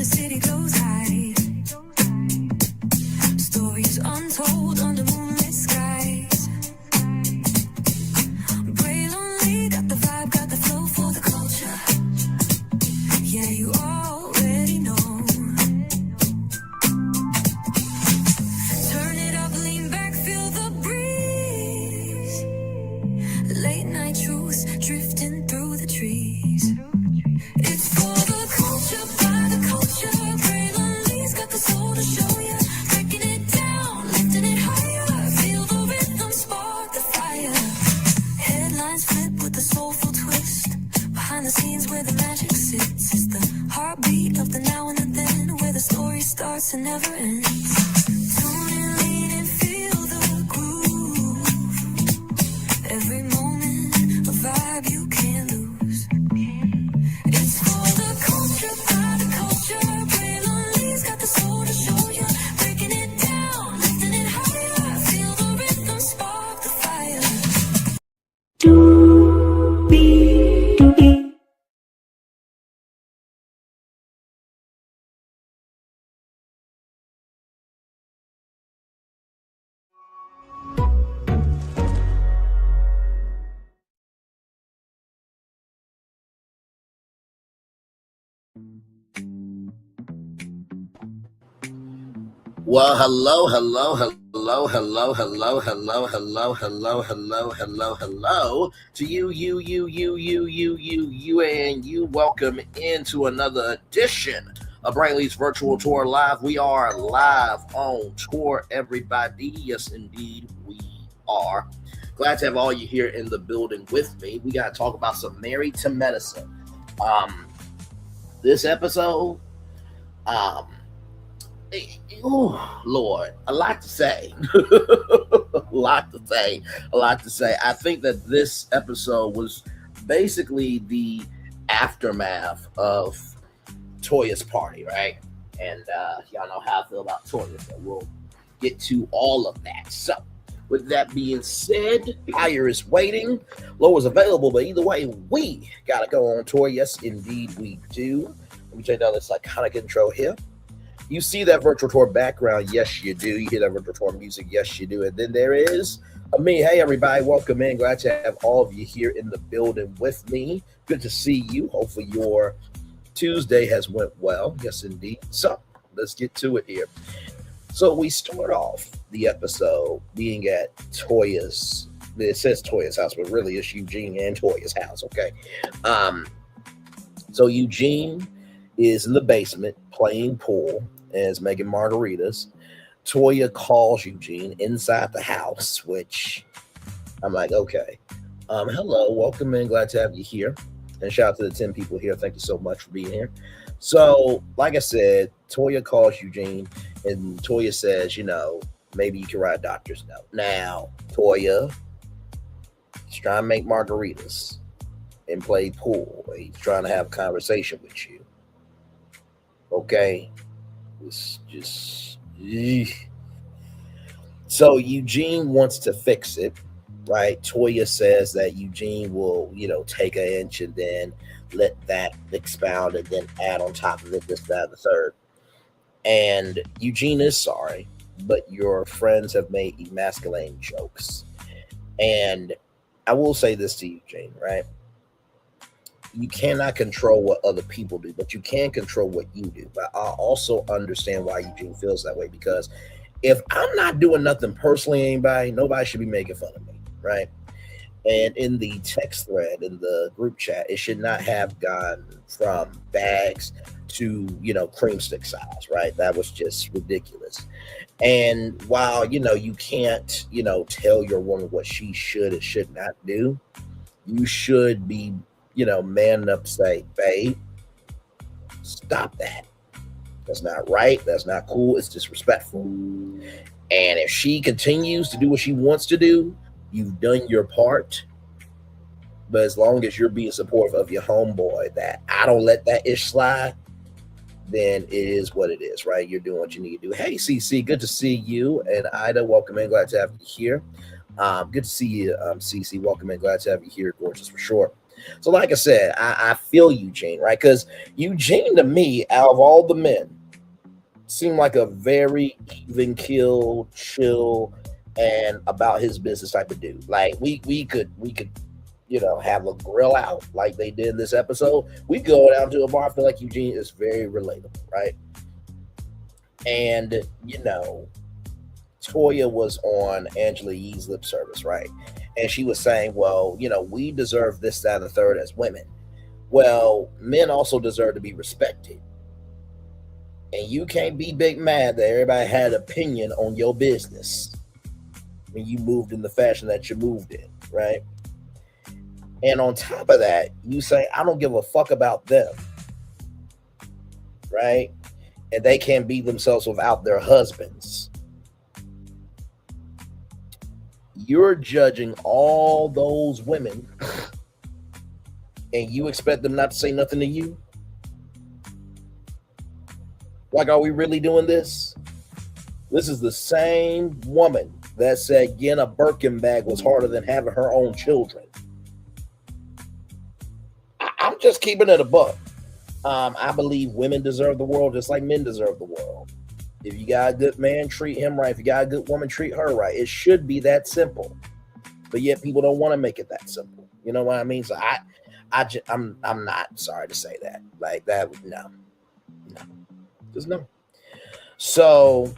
the city goes high. Stories untold under moonlit skies. Brave only got the vibe, got the flow for the culture. Yeah, you already know. Turn it up, lean back, feel the breeze. Late night truths drifting through the trees. It's for the culture, by the culture. Braylonly's got the soul to show ya. Breaking it down, lifting it higher. Feel the rhythm, spark the fire. Headlines flip with a soulful twist. Behind the scenes where the magic sits. It's the heartbeat of the now and the then, where the story starts and never ends. Tune in, lean and feel the groove. Every moment, a vibe you can't lose. It's for the culture, by the culture. Braylonly's got the soul to show ya. Breaking it down, lifting it higher. Feel the rhythm, spark the fire. Well, hello to you, and you. Welcome into another edition of Brandi's Virtual Tour Live. We are live on tour, everybody. Yes, indeed, we are. Glad to have all you here in the building with me. We got to talk about some Married to Medicine. This episode, oh Lord, a lot to say. a lot to say. I think that this episode was basically the aftermath of Toya's party, right? And y'all know how I feel about Toya, so we'll get to all of that. So, with that being said, higher is waiting, low is available, but either way, we gotta go on tour. Yes, indeed, we do. Let me check out this iconic intro here. You see that virtual tour background? Yes, you do. You hear that virtual tour music? Yes, you do. And then there is me. Hey, everybody. Welcome in. Glad to have all of you here in the building with me. Good to see you. Hopefully your Tuesday has went well. Yes, indeed. So let's get to it here. So we start off the episode being at Toya's. It says Toya's house, but really it's Eugene and Toya's house. Okay. So Eugene is in the basement playing pool and is making margaritas. Toya calls Eugene inside the house, which I'm like, okay. Hello, welcome in. Glad to have you here. And shout out to the 10 people here. Thank you so much for being here. So, like I said, Toya calls Eugene, and Toya says, maybe you can write a doctor's note. Now, Toya is trying to make margaritas and play pool. He's trying to have a conversation with you. Okay, it's just so Eugene wants to fix it, right? Toya says that Eugene will, take an inch and then let that expound and then add on top of it this, that, and the third. And Eugene is sorry, but your friends have made emasculating jokes. And I will say this to Eugene, right? You cannot control what other people do, but you can control what you do. But I also understand why Eugene feels that way, because if I'm not doing nothing personally, nobody should be making fun of me, right? And in the text thread, in the group chat, it should not have gone from bags to, cream stick size, right? That was just ridiculous. And while, you can't, tell your woman what she should and should not do, you should be man up, say, babe, stop that. That's not right. That's not cool. It's disrespectful. And if she continues to do what she wants to do, you've done your part. But as long as you're being supportive of your homeboy, that I don't let that ish slide, then it is what it is, right? You're doing what you need to do. Hey, CC, good to see you. And Ida, welcome in. Glad to have you here. Good to see you, CC. Welcome in. Glad to have you here. Gorgeous for sure. So, like I said, I feel Eugene, right? Because Eugene, to me, out of all the men, seemed like a very even keel, chill, and about his business type of dude. Like we could have a grill out like they did in this episode. We go down to a bar. I feel like Eugene is very relatable, right? And Toya was on Angela Yee's lip service, right? And she was saying, well, we deserve this, that, and the third as women. Well, men also deserve to be respected. And you can't be big mad that everybody had an opinion on your business when you moved in the fashion that you moved in, right? And on top of that, you say, I don't give a fuck about them, right? And they can't be themselves without their husbands. You're judging all those women and you expect them not to say nothing to you? Like, are we really doing this? This is the same woman that said getting a Birkin bag was harder than having her own children. I'm just keeping it a buck. I believe women deserve the world just like men deserve the world. If you got a good man, treat him right. If you got a good woman, treat her right. It should be that simple. But yet people don't want to make it that simple. You know what I mean? So I'm not sorry to say that. Like that, no. Just no. So,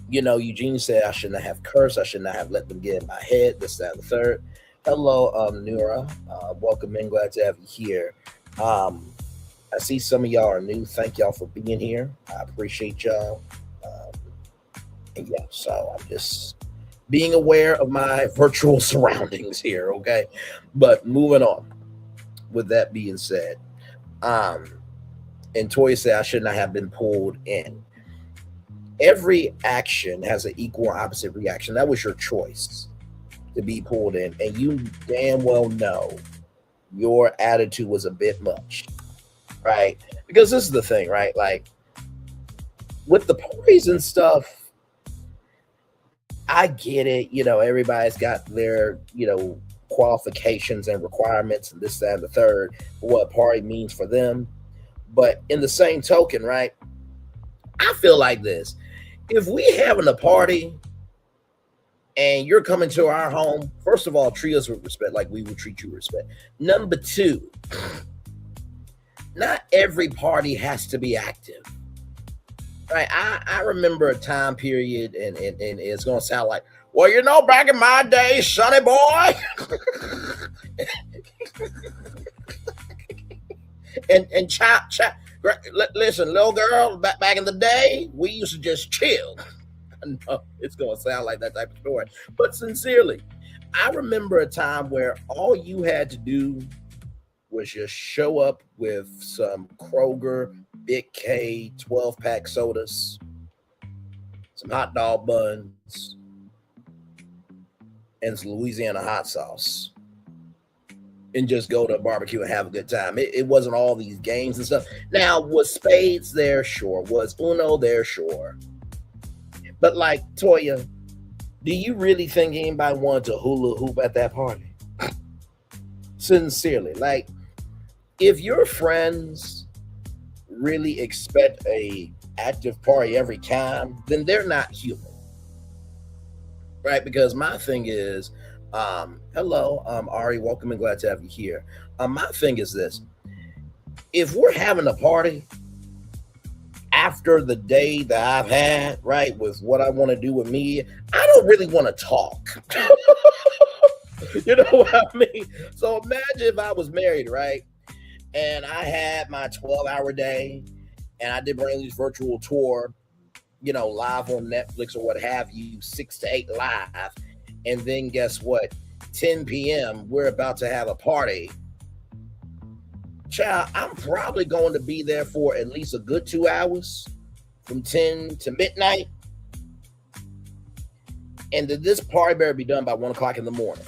Eugene said I should not have cursed. I should not have let them get in my head. This, that, and the third. Hello, Nura. Welcome in. Glad to have you here. I see some of y'all are new. Thank y'all for being here. I appreciate y'all. And yeah, so I'm just being aware of my virtual surroundings here, okay? But moving on. With that being said, and Toya said I should not have been pulled in. Every action has an equal and opposite reaction. That was your choice to be pulled in, and you damn well know your attitude was a bit much, right? Because this is the thing, right? Like with the parties and stuff, I get it. Everybody's got their, qualifications and requirements and this, that, and the third for what party means for them. But in the same token, right? I feel like this. If we having a party and you're coming to our home, first of all, treat us with respect like we would treat you with respect. Number two, not every party has to be active. Right? I remember a time period, and it's going to sound like, well, back in my day, sonny boy. and chop. Listen, little girl, back in the day, we used to just chill. I know it's going to sound like that type of story. But sincerely, I remember a time where all you had to do was just show up with some Kroger Big K 12-pack sodas, some hot dog buns, and some Louisiana hot sauce, and just go to a barbecue and have a good time. It wasn't all these games and stuff. Now, was spades there? Sure. Was Uno there? Sure. But like, Toya, do you really think anybody wanted to hula hoop at that party? Sincerely. Like, if your friends really expect a active party every time, then they're not human. Right? Because my thing is, hello, Ari, welcome and glad to have you here. My thing is this. If we're having a party after the day that I've had, right, with what I want to do with me, I don't really want to talk. You know what I mean? So imagine if I was married, right, and I had my 12-hour day, and I did Brandi's virtual tour, live on Netflix or what have you, 6 to 8 live. And then guess what? 10 p.m., we're about to have a party. Child, I'm probably going to be there for at least a good 2 hours, from 10 to midnight. And this party better be done by 1 o'clock in the morning.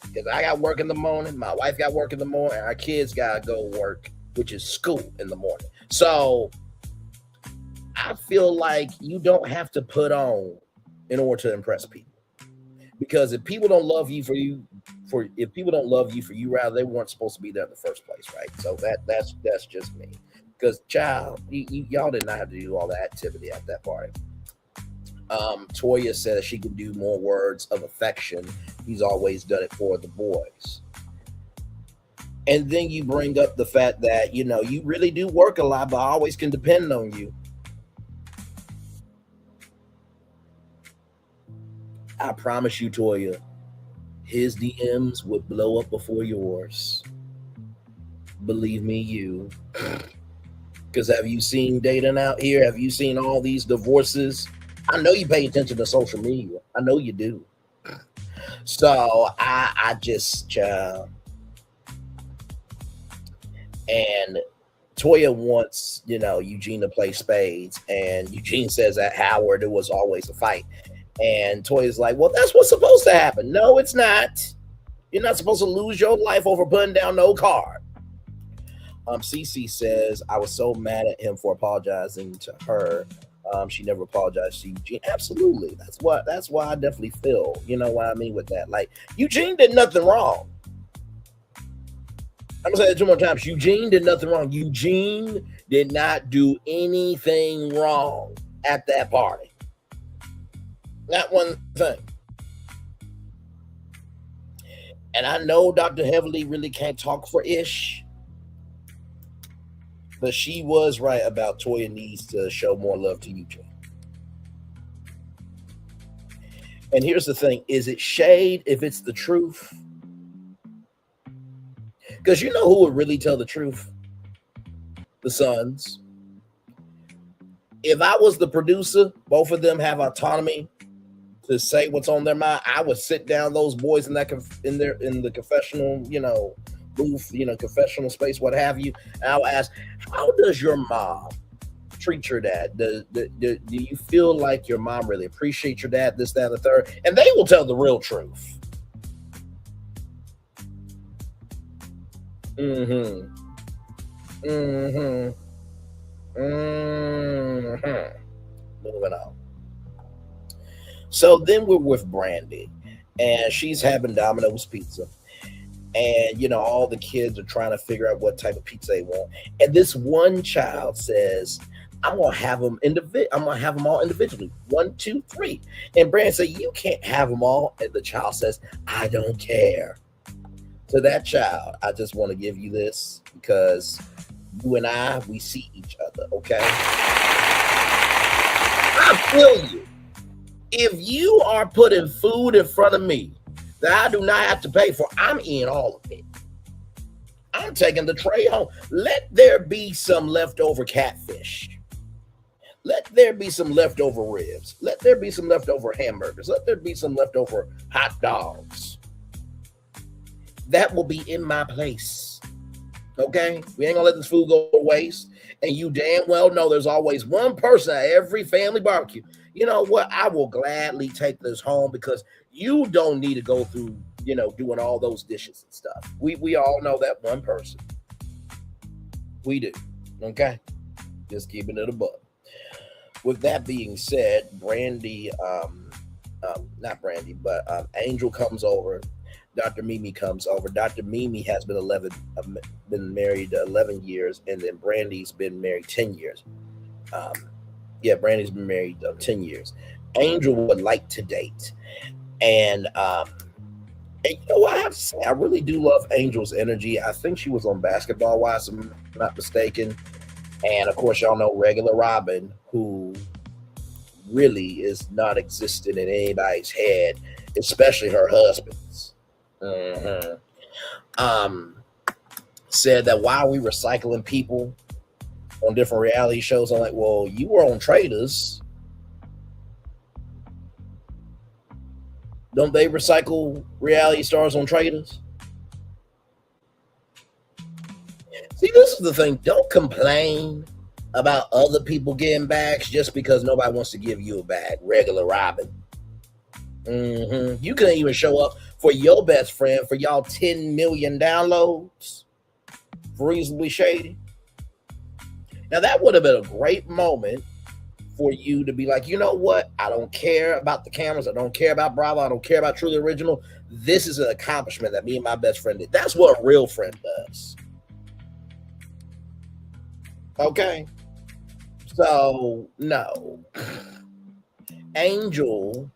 Because I got work in the morning, my wife got work in the morning, our kids got to go work, which is school in the morning. So I feel like you don't have to put on in order to impress people. Because if people don't love you for you, for if people don't love you for you, rather they weren't supposed to be there in the first place, right? So that's just me. Because child, y'all did not have to do all that activity at that party. Toya says she can do more words of affection. He's always done it for the boys. And then you bring up the fact that you really do work a lot, but I always can depend on you. I promise you, Toya, his DMs would blow up before yours. Believe me, you. Because have you seen dating out here? Have you seen all these divorces? I know you pay attention to social media. I know you do. So I just and Toya wants Eugene to play spades, and Eugene says that Howard it was always a fight, and Toya's like, well, that's what's supposed to happen. No, it's not. You're not supposed to lose your life over putting down no card. CC says, I was so mad at him for apologizing to her. She never apologized to Eugene. Absolutely. That's why I definitely feel, you know what I mean with that. Like, Eugene did nothing wrong. I'm gonna say it two more times. Eugene did nothing wrong. Eugene did not do anything wrong at that party. Not one thing. And I know Dr. Heavily really can't talk for Ish. But she was right about Toya needs to show more love to Eugene. And here's the thing. Is it shade if it's the truth? Because you know who would really tell the truth? The sons. If I was the producer, both of them have autonomy to say what's on their mind. I would sit down those boys in the confessional, booth, confessional space, what have you. And I'll ask, how does your mom treat your dad? Do you feel like your mom really appreciates your dad, this, that, and the third? And they will tell the real truth. Moving on. So then we're with Brandi, and she's having Domino's pizza. And all the kids are trying to figure out what type of pizza they want. And this one child says, I'm gonna have them all individually. 1, 2, 3. And Brandi says, you can't have them all. And the child says, I don't care. To that child, I just want to give you this because you and we see each other, okay? I feel you. If you are putting food in front of me that I do not have to pay for, I'm eating all of it. I'm taking the tray home. Let there be some leftover catfish. Let there be some leftover ribs. Let there be some leftover hamburgers. Let there be some leftover hot dogs. That will be in my place. Okay? We ain't gonna let this food go to waste. And you damn well know there's always one person at every family barbecue. You know what? I will gladly take this home because you don't need to go through, doing all those dishes and stuff. We all know that one person. We do. Okay? Just keeping it above. With that being said, Brandi, not Brandi, but Angel comes over. Dr. Mimi comes over. Dr. Mimi has been married 11 years, and then Brandi's been married 10 years. Brandi's been married 10 years. Angel would like to date. And I have to say, I really do love Angel's energy. I think she was on Basketball Wives, if I'm not mistaken. And, of course, y'all know Regular Robin, who really is not existent in anybody's head, especially her husband's. Said that why are we recycling people on different reality shows? I'm like, well, you were on Traders. Don't they recycle reality stars on Traders? See, this is the thing. Don't complain about other people getting bags just because nobody wants to give you a bag. Regular Robin. You couldn't even show up for your best friend for y'all 10 million downloads. Reasonably Shady. Now that would have been a great moment for you to be like, you know what? I don't care about the cameras. I don't care about Bravo. I don't care about Truly Original. This is an accomplishment that me and my best friend did. That's what a real friend does. Okay? So, no. Angel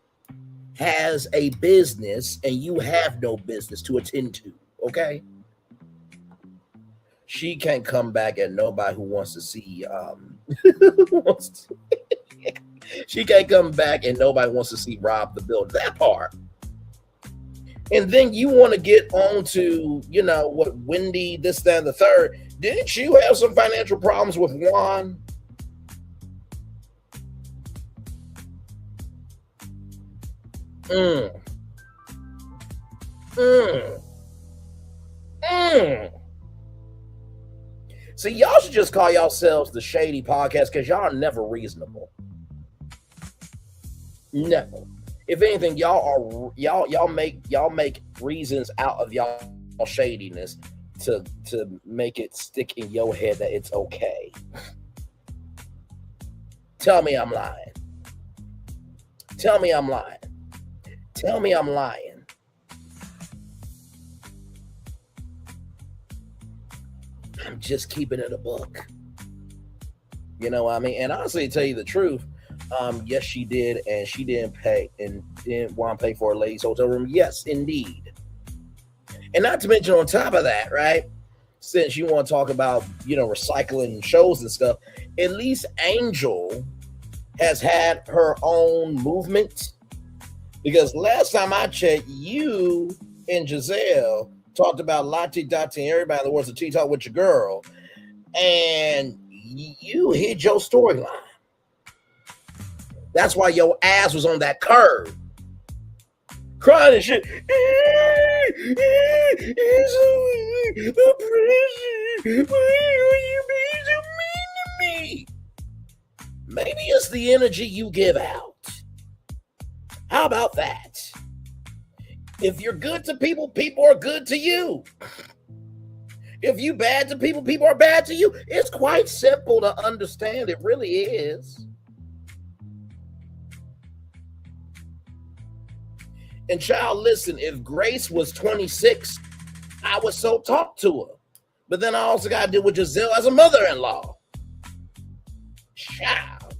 has a business and you have no business to attend to. Okay? She can't come back at nobody who wants to see she can't come back and nobody wants to see Rob the Builder. That part. And then you want to get on to, you know, what Wendy, this, that, and the third. Didn't you have some financial problems with Juan? Mm. Mm. Mm. See, y'all should just call yourselves the Shady Podcast because y'all are never reasonable. Never. If anything, y'all make reasons out of y'all shadiness to make it stick in your head that it's okay. Tell me I'm lying. Tell me I'm lying. Tell me I'm lying. I'm just keeping it a book. You know what I mean? And honestly, to tell you the truth, yes, she did, and she didn't pay and didn't want to pay for a lady's hotel room. Yes, indeed. And not to mention on top of that, right? Since you want to talk about, you know, recycling shows and stuff, at least Angel has had her own movement. Because last time I checked, you and Giselle talked about Latte Dottie and everybody in the words of Tea Talk with your girl, and you hid your storyline. That's why your ass was on that curve, crying and shit. Why are you being so mean to me? Maybe it's the energy you give out. How about that? If you're good to people, people are good to you. If you bad to people, people are bad to you. It's quite simple to understand. It really is. And child, listen, if Grace was 26, I would so talk to her. But then I also got to deal with Giselle as a mother-in-law. Child.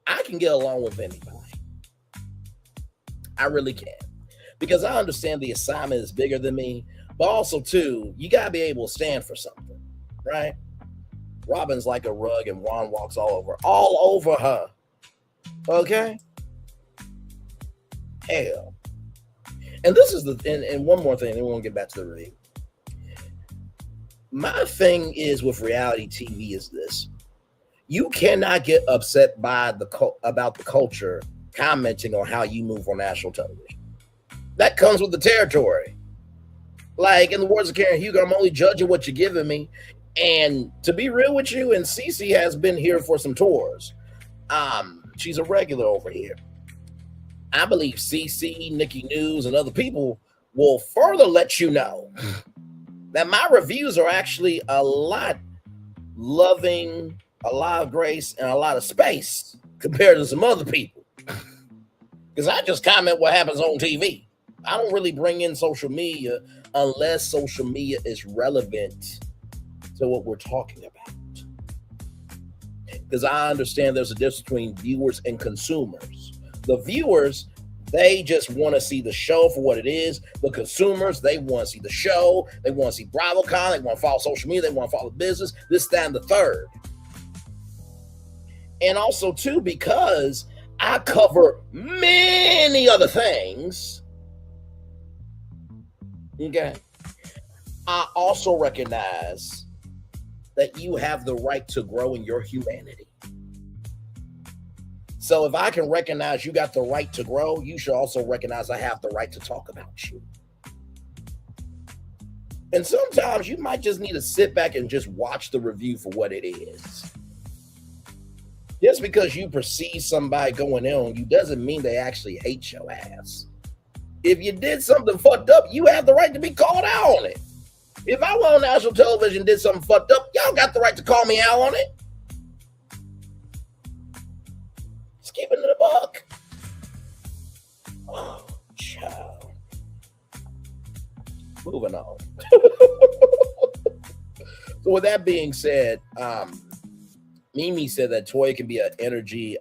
I can get along with anybody. I really can. Because I understand the assignment is bigger than me. But also, too, you got to be able to stand for something. Right? Robin's like a rug and Juan walks all over her. Okay? Hell. And this is and one more thing, then we won't get back to the review. My thing is with reality TV is this. You cannot get upset by about the culture commenting on how you move on national television. That comes with the territory. Like, in the words of Karen Hugo, I'm only judging what you're giving me. And to be real with you, and Cece has been here for some tours. She's a regular over here. I believe CC, Nikki News, and other people will further let you know that my reviews are actually a lot loving, a lot of grace, and a lot of space compared to some other people. Because I just comment what happens on TV. I don't really bring in social media unless social media is relevant to what we're talking about. Because I understand there's a difference between viewers and consumers. The viewers, they just want to see the show for what it is. The consumers, they want to see the show. They want to see BravoCon. They want to follow social media. They want to follow business, this, that, and the third. And also, too, because I cover many other things, okay, I also recognize that you have the right to grow in your humanity. So if I can recognize you got the right to grow, you should also recognize I have the right to talk about you. And sometimes you might just need to sit back and just watch the review for what it is. Just because you perceive somebody going in on you doesn't mean they actually hate your ass. If you did something fucked up, you have the right to be called out on it. If I went on national television and did something fucked up, y'all got the right to call me out on it. Just keeping it a buck. Oh, child. Moving on. So with that being said, Mimi said that Toya can be an energy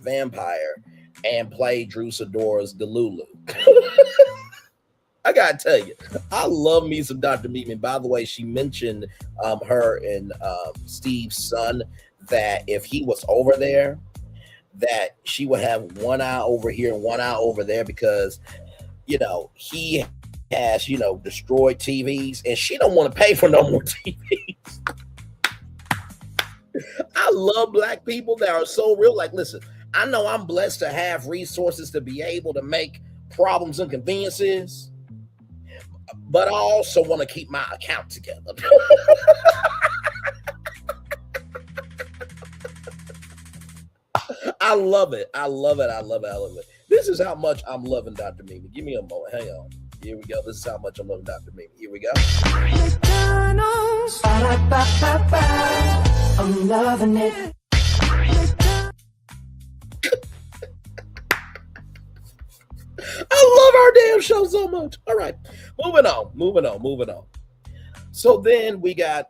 vampire and play Drew Sidora's Delulu. I gotta tell you, I love me some Dr. Mimi. By the way, she mentioned her and Steve's son, that if he was over there, that she would have one eye over here and one eye over there, because he has destroyed TVs and she don't want to pay for no more TVs. I love black people that are so real. Like, listen, I know I'm blessed to have resources to be able to make problems and conveniences, but I also want to keep my account together. I love it. I love it. I love it. I love it. This is how much I'm loving Dr. Mimi. Give me a moment. Hang on. Here we go. This is how much I'm loving Dr. Mimi. Here we go. McDonald's. I'm loving it. I love our damn show so much. All right. Moving on. So then we got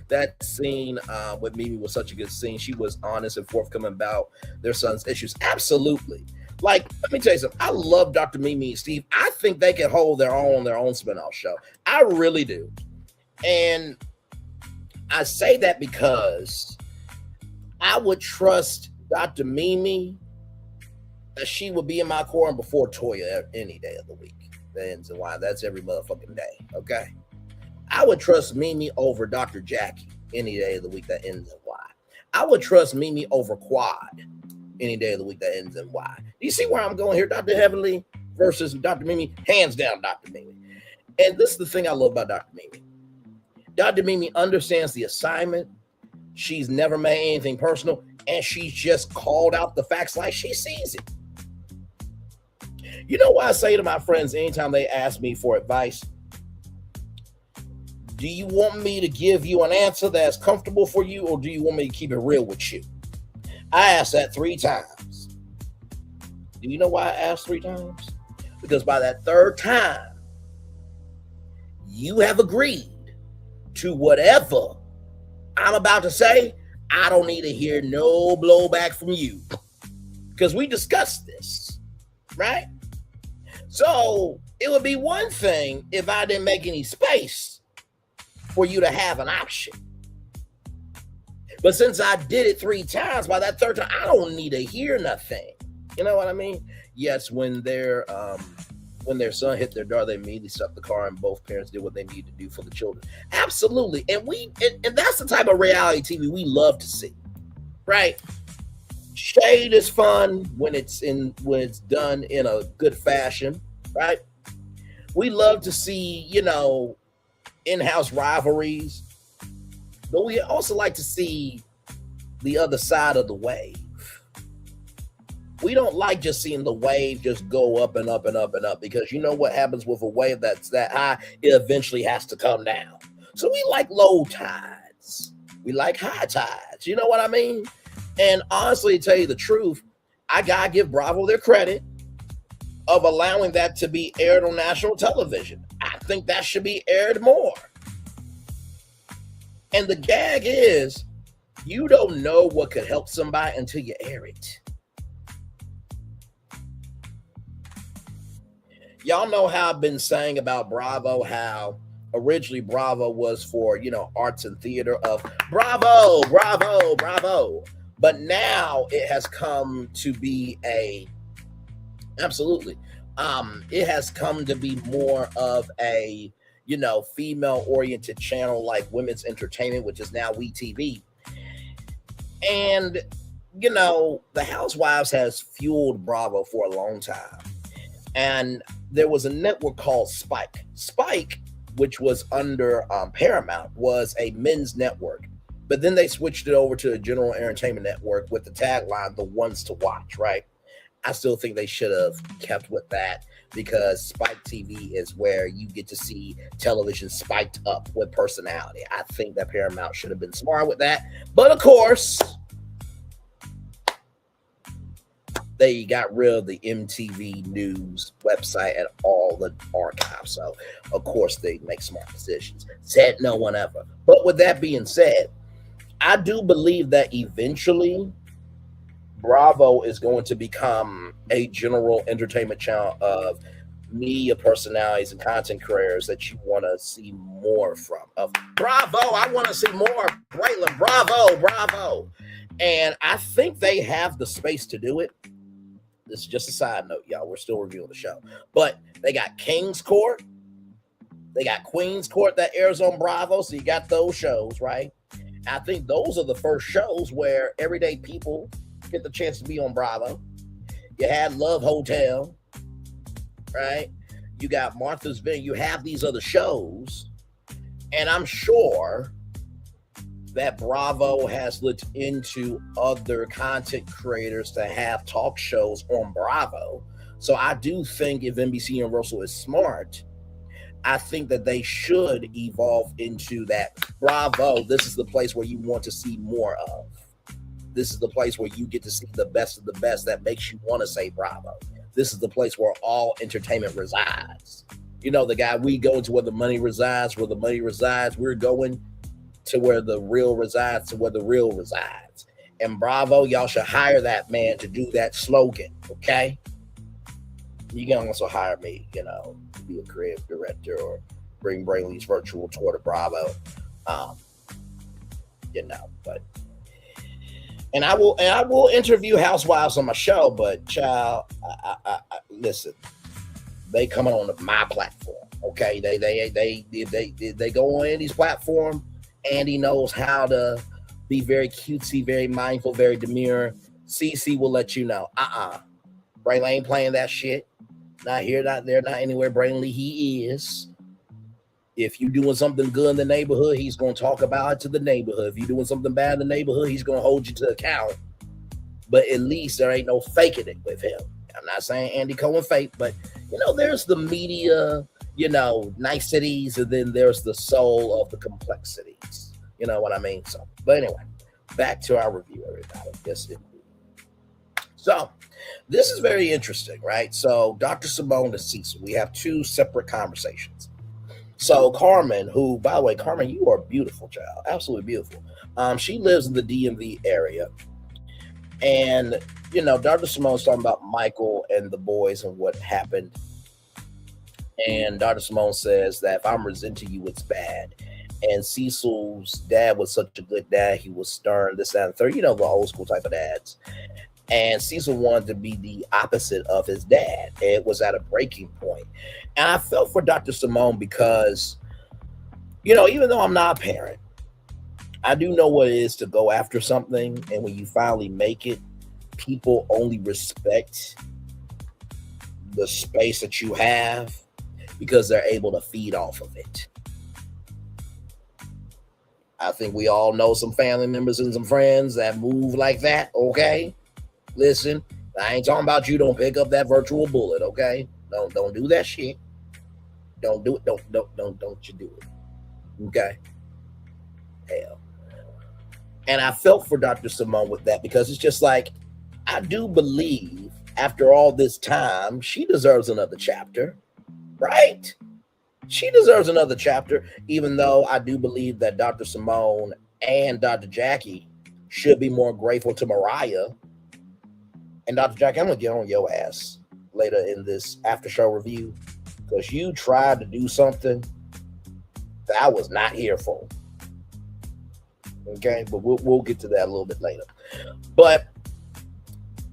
that scene with Mimi was such a good scene. She was honest and forthcoming about their son's issues. Absolutely. Like, let me tell you something. I love Dr. Mimi and Steve. I think they can hold their own on their own spinoff show. I really do. And I say that because I would trust Dr. Mimi that she would be in my corner before Toya any day of the week. That's why. That's every motherfucking day. Okay. I would trust Mimi over Dr. Jackie any day of the week that ends in Y. I would trust Mimi over Quad any day of the week that ends in Y. Do you see where I'm going here? Dr. Heavenly versus Dr. Mimi, hands down Dr. Mimi. And this is the thing I love about Dr. Mimi. Dr. Mimi understands the assignment. She's never made anything personal, and she's just called out the facts like she sees it. You know what I say to my friends anytime they ask me for advice? Do you want me to give you an answer that's comfortable for you, or do you want me to keep it real with you? I asked that 3 times. Do you know why I asked 3 times? Because by that 3rd time, you have agreed to whatever I'm about to say. I don't need to hear no blowback from you, because we discussed this, right? So it would be one thing if I didn't make any space for you to have an option. But since I did it 3 times, by that 3rd time, I don't need to hear nothing. You know what I mean? Yes, when their son hit their daughter, they immediately stopped the car and both parents did what they needed to do for the children. Absolutely. And that's the type of reality TV we love to see. Right? Shade is fun when it's done in a good fashion, right? We love to see, in-house rivalries, but we also like to see the other side of the wave. We don't like just seeing the wave just go up and up and up and up, because you know what happens with a wave that's that high? It eventually has to come down. So we like low tides. We like high tides. You know what I mean? And honestly, to tell you the truth, I gotta give Bravo their credit of allowing that to be aired on national television. I think that should be aired more. And the gag is, you don't know what could help somebody until you air it. Y'all know how I've been saying about Bravo, how originally Bravo was for, arts and theater of Bravo, Bravo, Bravo. But now it has come to be absolutely. It has come to be more of a, female-oriented channel like Women's Entertainment, which is now WeTV. And, the Housewives has fueled Bravo for a long time. And there was a network called Spike. Spike, which was under Paramount, was a men's network. But then they switched it over to a general entertainment network with the tagline, the ones to watch, right? I still think they should have kept with that. because Spike TV is where you get to see television spiked up with personality. I think that Paramount should have been smart with that. But of course, they got rid of the MTV News website and all the archives. So, of course, they make smart decisions. Said no one ever. But with that being said, I do believe that eventually Bravo is going to become a general entertainment channel of media personalities and content creators that you want to see more from. Of Bravo, I want to see more. Braylon, Bravo, Bravo. And I think they have the space to do it. This is just a side note, y'all. We're still reviewing the show. But they got King's Court. They got Queen's Court that airs on Bravo. So you got those shows, right? I think those are the first shows where everyday people get the chance to be on Bravo. You had Love Hotel, right? You got Martha's Vineyard. You have these other shows. And I'm sure that Bravo has looked into other content creators to have talk shows on Bravo. So I do think if NBC Universal is smart, I think that they should evolve into that. Bravo, this is the place where you want to see more of. This is the place where you get to see the best of the best that makes you want to say Bravo. This is the place where all entertainment resides. You know, the guy, we go to where the money resides, we're going to where the real resides, to where the real resides. And Bravo, y'all should hire that man to do that slogan, okay? You can also hire me, to be a creative director or bring Braylon's virtual tour to Bravo. But and I will interview housewives on my show, but child, I listen, they come on my platform, okay? They go on Andy's platform. Andy knows how to be very cutesy, very mindful, very demure. CC will let you know. Braylon ain't playing that shit. Not here, not there, not anywhere. Braylon, he is. If you doing something good in the neighborhood, he's going to talk about it to the neighborhood. If you're doing something bad in the neighborhood, he's going to hold you to account. But at least there ain't no faking it with him. I'm not saying Andy Cohen fake, but, there's the media, niceties, and then there's the soul of the complexities. You know what I mean? So, but anyway, back to our review, everybody. Yes, indeed. So, this is very interesting, right? So, Dr. Simone and Cecil, we have two separate conversations. So, Carmen, who, by the way, Carmen, you are beautiful, child. Absolutely beautiful. She lives in the DMV area. And, Dr. Simone's talking about Michael and the boys and what happened. And Dr. Simone says that if I'm resenting you, it's bad. And Cecil's dad was such a good dad. He was stern, this, that, and third. The old school type of dads. And Cecil wanted to be the opposite of his dad. It was at a breaking point. And I felt for Dr. Simone because, even though I'm not a parent, I do know what it is to go after something. And when you finally make it, people only respect the space that you have because they're able to feed off of it. I think we all know some family members and some friends that move like that, okay? Listen, I ain't talking about you. Don't pick up that virtual bullet, okay? Don't do that shit. Don't do it. Don't you do it. Okay? Hell. And I felt for Dr. Simone with that because it's just like, I do believe after all this time, she deserves another chapter, right? She deserves another chapter, even though I do believe that Dr. Simone and Dr. Jackie should be more grateful to Mariah. And Dr. Jackie, I'm going to get on your ass later in this after show review because you tried to do something that I was not here for. Okay, but we'll get to that a little bit later. But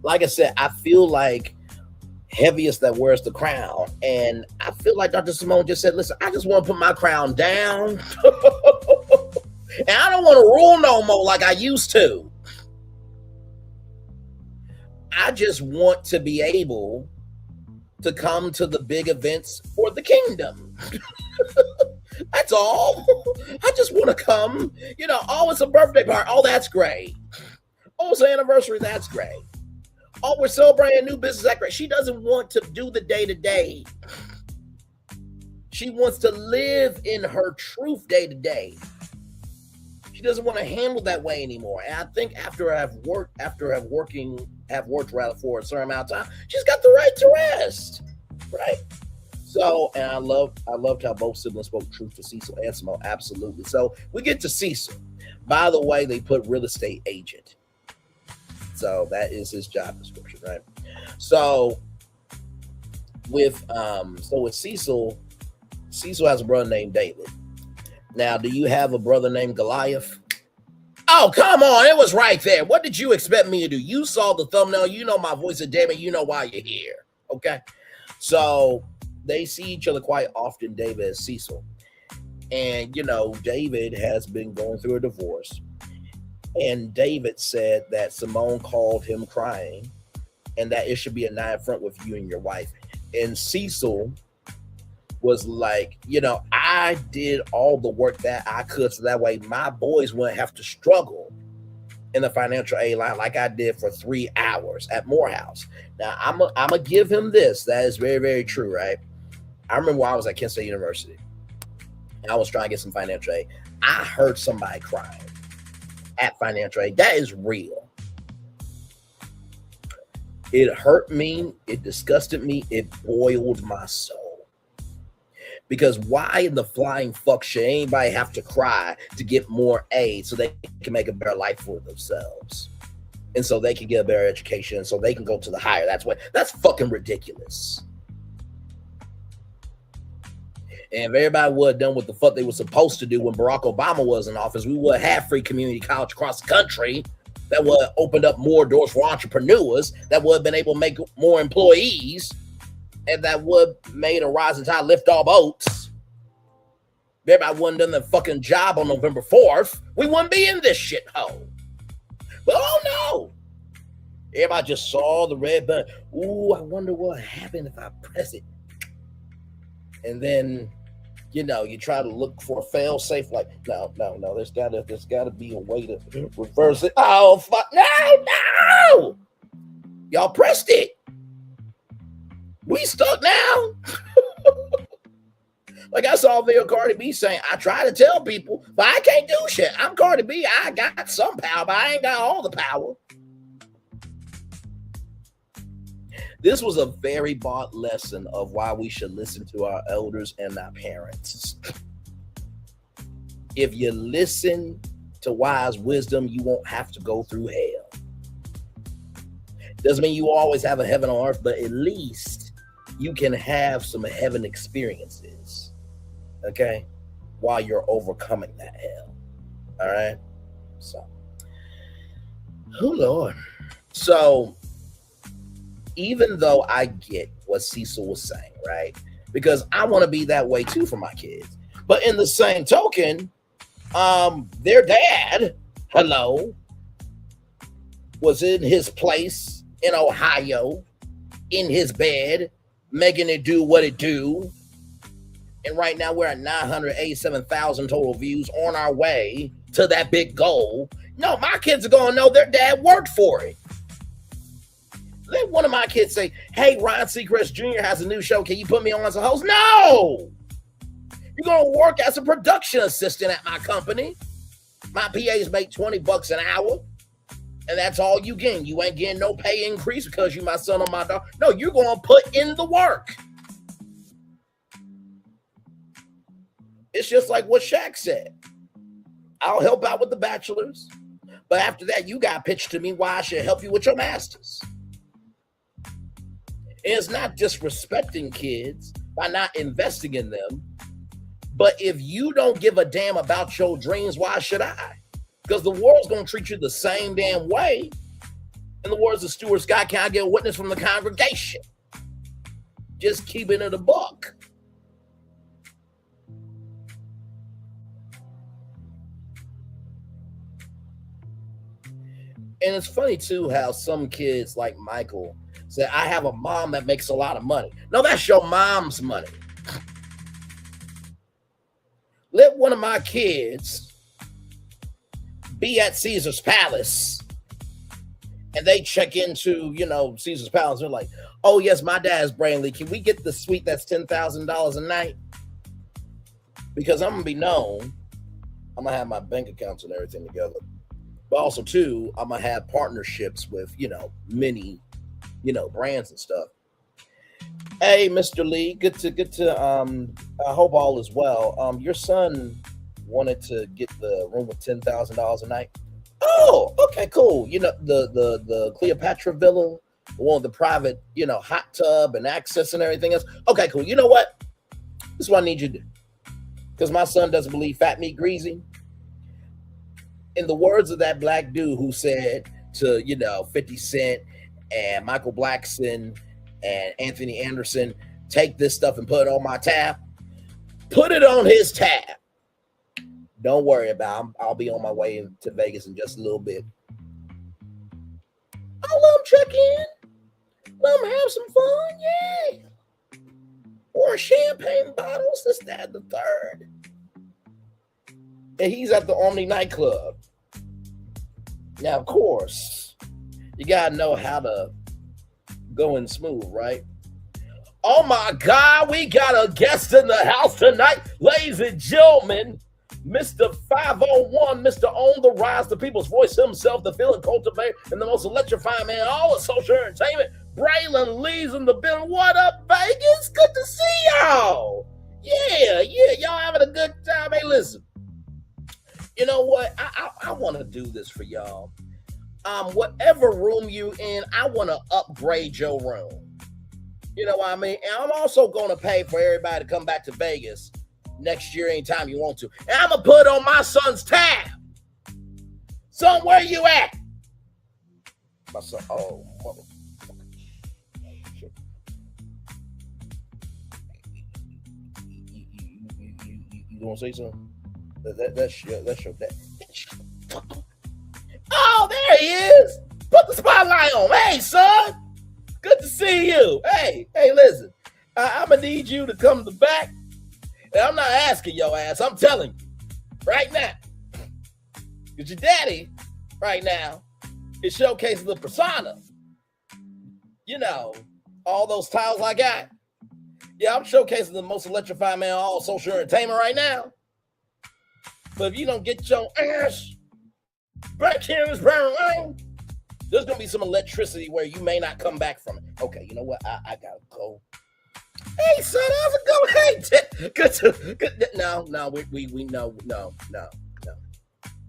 like I said, I feel like heaviest that wears the crown. And I feel like Dr. Simone just said, listen, I just want to put my crown down. And I don't want to rule no more like I used to. I just want to be able to come to the big events for the kingdom. That's all. I just want to come. Oh, it's a birthday party. Oh, that's great. Oh, it's an anniversary. That's great. Oh, we're celebrating a new business activity. She doesn't want to do the day to day. She wants to live in her truth day to day. She doesn't want to handle that way anymore. And I think after I've worked rather for a certain amount of time, she's got the right to rest, right? So, and I loved how both siblings spoke truth to Cecil and Simone. Absolutely. So we get to Cecil. By the way, they put real estate agent. So that is his job description, right? So with Cecil has a brother named David. Now, do you have a brother named Goliath? Oh, come on. It was right there. What did you expect me to do? You saw the thumbnail. You know my voice, and damn it, you know why you're here. Okay. So they see each other quite often, David and Cecil. And, David has been going through a divorce. And David said that Simone called him crying and that it should be a night front with you and your wife. And Cecil was like, I did all the work that I could so that way my boys wouldn't have to struggle in the financial aid line like I did for 3 hours at Morehouse. Now, I'm going to give him this. That is very, very true, right? I remember when I was at Kent State University and I was trying to get some financial aid. I heard somebody crying at financial aid. That is real. It hurt me. It disgusted me. It boiled my soul. Because why in the flying fuck should anybody have to cry to get more aid so they can make a better life for themselves? And so they can get a better education, so they can go to the higher. That's fucking ridiculous. And if everybody would have done what the fuck they were supposed to do when Barack Obama was in office, we would have free community college across the country that would have opened up more doors for entrepreneurs, that would have been able to make more employees, and that would have made a rising tide lift all boats. If everybody wouldn't done the fucking job on November 4th, we wouldn't be in this shithole. But oh no! Everybody just saw the red button. Ooh, I wonder what would happen if I press it. And then, you try to look for a fail safe. Like, no. There's gotta be a way to reverse it. Oh fuck! No! Y'all pressed it. We stuck now. Like I saw a video of Cardi B saying, I try to tell people, but I can't do shit. I'm Cardi B. I got some power, but I ain't got all the power. This was a very bought lesson of why we should listen to our elders and our parents. If you listen to wise wisdom, you won't have to go through hell. Doesn't mean you always have a heaven on earth, but at least you can have some heaven experiences, okay, while you're overcoming that hell. All right? So, oh, Lord. So, even though I get what Cecil was saying, right? Because I want to be that way too for my kids. But in the same token, their dad, was in his place in Ohio, in his bed, making it do what it do. And right now we're at 987,000 total views on our way to that big goal. No, my kids are going to know their dad worked for it. Let one of my kids say, hey, Ryan Seacrest Jr. has a new show. Can you put me on as a host? No! You're going to work as a production assistant at my company. My PAs make $20 an hour. And that's all you getting. You ain't getting no pay increase because you my son or my daughter. No, you're going to put in the work. It's just like what Shaq said. I'll help out with the bachelor's. But after that, you got pitched to me why I should help you with your master's. And it's not disrespecting kids by not investing in them. But if you don't give a damn about your dreams, why should I? Because the world's going to treat you the same damn way. In the words of Stuart Scott, can I get a witness from the congregation? Just keeping it a buck. And it's funny, too, how some kids like Michael say, I have a mom that makes a lot of money. No, that's your mom's money. Let one of my kids be at Caesar's Palace and they check into, Caesar's Palace. They're like, "Oh yes, my dad's Brandi. Can we get the suite that's $10,000 a night? Because I'm gonna be known. I'm gonna have my bank accounts and everything together. But also too, I'm gonna have partnerships with many brands and stuff. Hey, Mr. Lee, good to I hope all is well. Your son wanted to get the room with $10,000 a night. Oh, okay, cool. The Cleopatra Villa, the one with the private, hot tub and access and everything else. Okay, cool. You know what? This is what I need you to do. Because my son doesn't believe fat meat greasy. In the words of that black dude who said to, 50 Cent and Michael Blackson and Anthony Anderson, take this stuff and put it on my tab. Put it on his tab. Don't worry about it. I'll be on my way to Vegas in just a little bit. I'll let him check in. Let him have some fun. Yeah. Or champagne bottles, this, that, the third. And he's at the Omni nightclub. Now, of course, you got to know how to go in smooth, right? Oh my God, we got a guest in the house tonight, ladies and gentlemen. Mr. 501, Mr. On the Rise, the people's voice himself, the feeling cultivator, and the most electrifying man, all of social entertainment. Braylon Lee's in the building. What up, Vegas? Good to see y'all. Yeah, y'all having a good time. Hey, listen. You know what? I want to do this for y'all. Whatever room you in, I want to upgrade your room. You know what I mean? And I'm also going to pay for everybody to come back to Vegas next year anytime you want to. And I'm going to put on my son's tab. Son, where you at? My son, oh, motherfucker. Shit. You want to say something? That's your dad. Oh, there he is. Put the spotlight on. Hey, son. Good to see you. Hey, listen. I'm going to need you to come to the back. And I'm not asking your ass. I'm telling you right now. Because your daddy right now is showcasing the persona. All those titles I got. Yeah, I'm showcasing the most electrifying man on all social entertainment right now. But if you don't get your ass back here in this room, there's going to be some electricity where you may not come back from it. Okay, you know what? I got to go. Hey, son, how's it going? Hey, good. No, we no.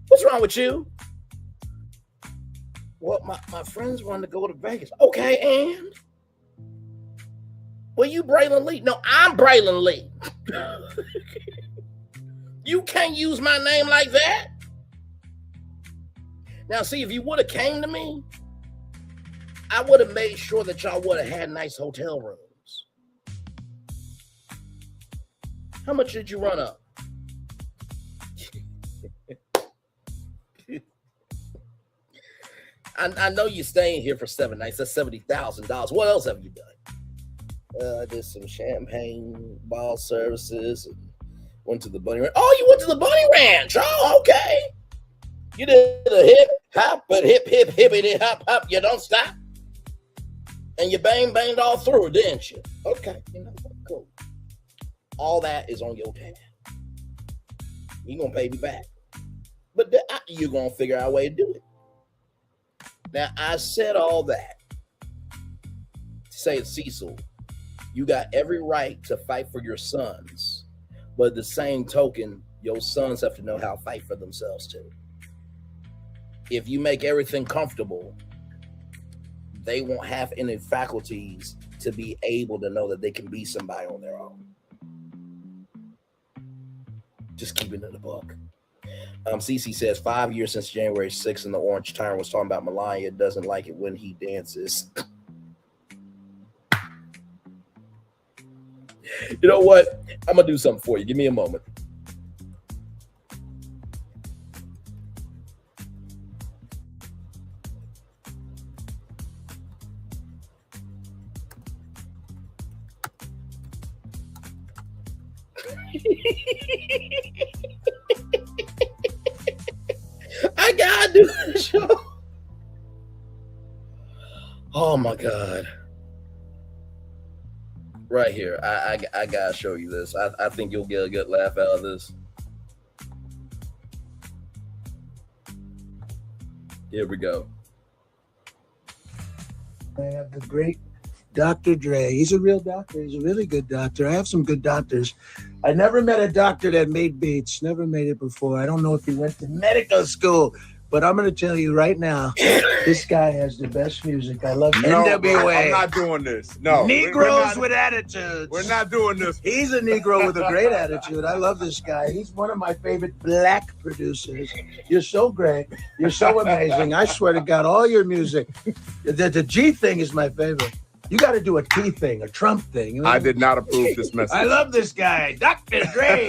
What's wrong with you? Well, my friends wanted to go to Vegas. Okay, and? Well, you Braylon Lee. No, I'm Braylon Lee. You can't use my name like that. Now, see, if you would have came to me, I would have made sure that y'all would have had nice hotel rooms. How much did you run up? I know you're staying here for 7 nights. That's $70,000. What else have you done? I did some champagne ball services and went to the bunny ranch. Oh, you went to the bunny ranch. Oh, okay. You did a hip hop, but hippity hop hop. You don't stop. And you banged all through it, didn't you? Okay, cool. All that is on your tab. You're going to pay me back. But you're going to figure out a way to do it. Now, I said all that to say, Cecil, you got every right to fight for your sons. But at the same token, your sons have to know how to fight for themselves too. If you make everything comfortable, they won't have any faculties to be able to know that they can be somebody on their own. Just keeping it in the book. Cece says 5 years since January 6th and the Orange Tyrant was talking about Melania doesn't like it when he dances. You know what? I'm going to do something for you. Give me a moment. I gotta do the show. Oh my God. Right here. I gotta show you this. I think you'll get a good laugh out of this. Here we go. I have the great Dr. Dre. He's a real doctor. He's a really good doctor. I have some good doctors. I never met a doctor that made beats. Never made it before. I don't know if he went to medical school, but I'm going to tell you right now, this guy has the best music. I love NWA. Bro, I'm not doing this. No. Negroes with attitudes. We're not doing this. He's a Negro with a great attitude. I love this guy. He's one of my favorite black producers. You're so great. You're so amazing. I swear to God, all your music. The G thing is my favorite. You got to do a T thing, a Trump thing. You know? I did not approve this message. I love this guy, Dr. Dre.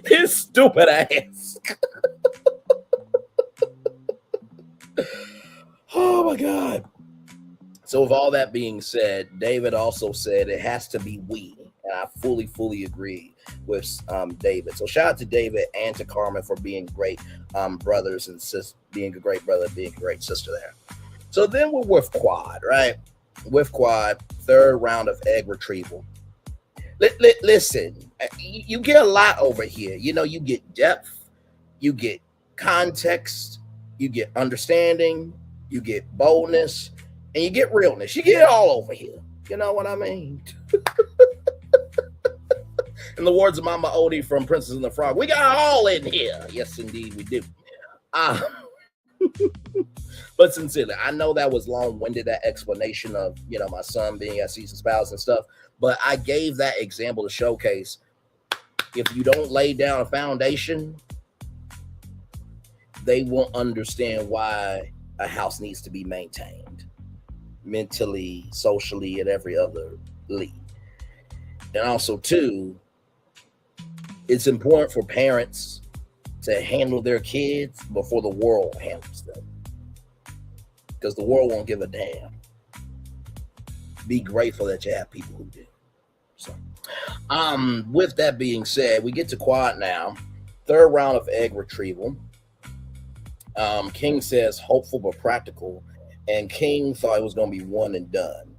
His stupid ass. Oh my God. So with all that being said, David also said it has to be we. And I fully agree with David. So shout out to David and to Carmen for being great brothers and being a great brother, being a great sister there. So then we're with Quad, right? With Quad, third round of egg retrieval. Listen, you get a lot over here. You know, you get depth, you get context, you get understanding, you get boldness, and you get realness. You get it all over here. You know what I mean? In the words of Mama Odie from Princess and the Frog, we got it all in here. Yes, indeed, we do. But sincerely, I know that was long-winded, that explanation of, you know, my son being a seasoned spouse and stuff, but I gave that example to showcase if you don't lay down a foundation, they won't understand why a house needs to be maintained mentally, socially, and every other lead. And also, too, it's important for parents to handle their kids before the world handles them. Because the world won't give a damn. Be grateful that you have people who do. So, with that being said, we get to Quad now. Third round of egg retrieval. King says hopeful but practical, and King thought it was going to be one and done.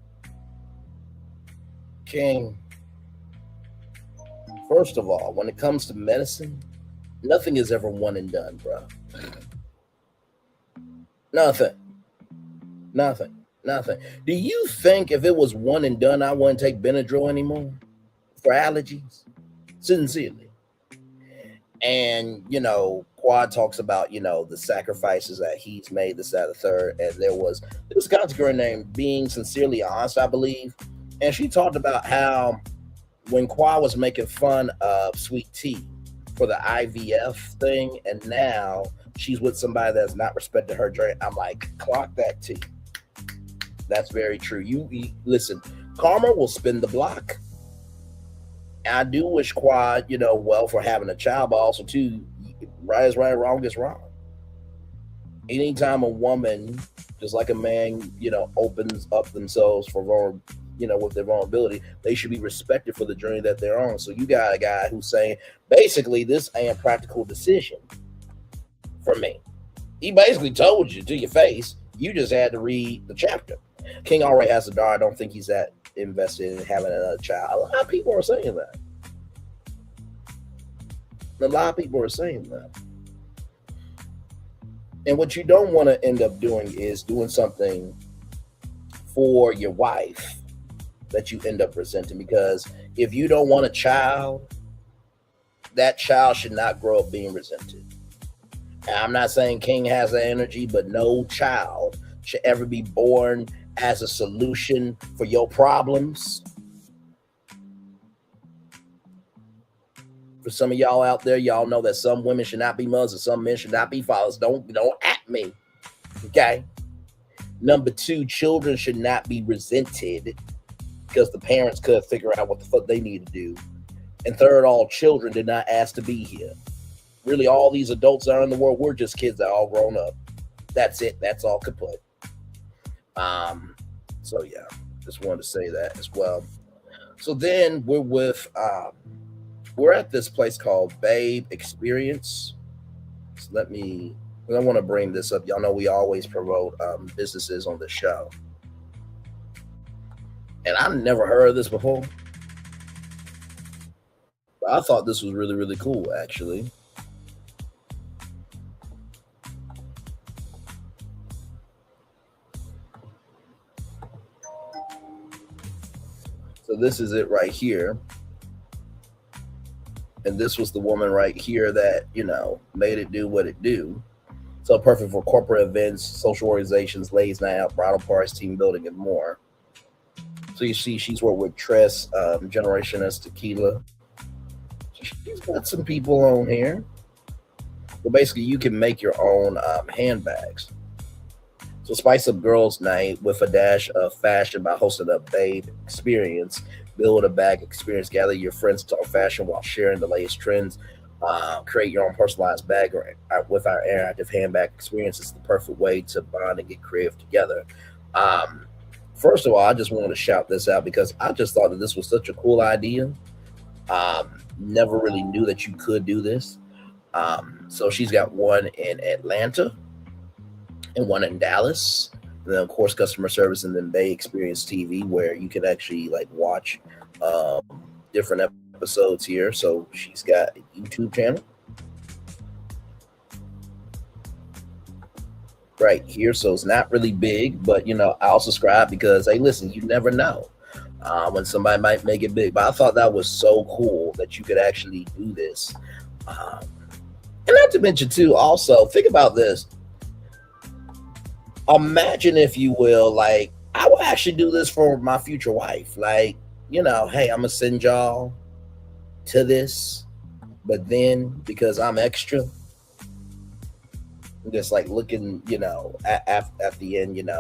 King, first of all, when it comes to medicine, nothing is ever one and done, bro. Nothing. Do you think if it was one and done, I wouldn't take Benadryl anymore for allergies? Sincerely. And, you know, Quad talks about, you know, the sacrifices that he's made, this, that, the third. And there was a content girl named Being Sincerely Honest, I believe. And she talked about how when Quad was making fun of Sweet Tea for the IVF thing, and now she's with somebody that's not respecting her journey, I'm like, clock that T. That's very true. You listen, karma will spin the block. And I do wish Quad, you know, well for having a child, but also too, right is right, wrong is wrong. Anytime a woman, just like a man, you know, opens up themselves for with their vulnerability, they should be respected for the journey that they're on. So you got a guy who's saying, basically, this ain't a practical decision for me. He basically told you to your face. You just had to read the chapter. King already has a daughter. I don't think he's that invested in having another child. A lot of people are saying that. And what you don't want to end up doing is doing something for your wife that you end up resenting, because if you don't want a child, that child should not grow up being resented. And I'm not saying King has that energy, but no child should ever be born as a solution for your problems. For some of y'all out there, y'all know that some women should not be mothers and some men should not be fathers. Don't at me. Okay? Number two, children should not be resented because the parents could figure out what the fuck they need to do. And third, all children did not ask to be here. Really, all these adults that are in the world, we're just kids that are all grown up. That's it. That's all kaput. So yeah, just wanted to say that as well. So then we're at this place called Babe Experience. So let me I want to bring this up. Y'all know we always promote businesses on the show. And I've never heard of this before. But I thought this was really, really cool, actually. So this is it right here. And this was the woman right here that, made it do what it do. So perfect for corporate events, social organizations, ladies night out, bridal parties, team building, and more. So you see she's worked with Tress, Generation S Tequila. She's got some people on here. But basically, you can make your own handbags. So spice up girls' night with a dash of fashion by hosting a babe experience. Build a bag experience. Gather your friends to talk fashion while sharing the latest trends. Create your own personalized bag with our interactive handbag experience. It's the perfect way to bond and get creative together. First of all, I just wanted to shout this out because I just thought that this was such a cool idea. Never really knew that you could do this. So she's got one in Atlanta and one in Dallas. And then, of course, customer service, and then Bay Experience TV, where you can actually watch different episodes here. So she's got a YouTube channel right here. So it's not really big, but I'll subscribe because, hey, listen, you never know when somebody might make it big. But I thought that was so cool that you could actually do this. And not to mention too, also think about this. Imagine, if you will, I would actually do this for my future wife. Hey, I'm gonna send y'all to this, but then because I'm extra, I'm just looking, at the end,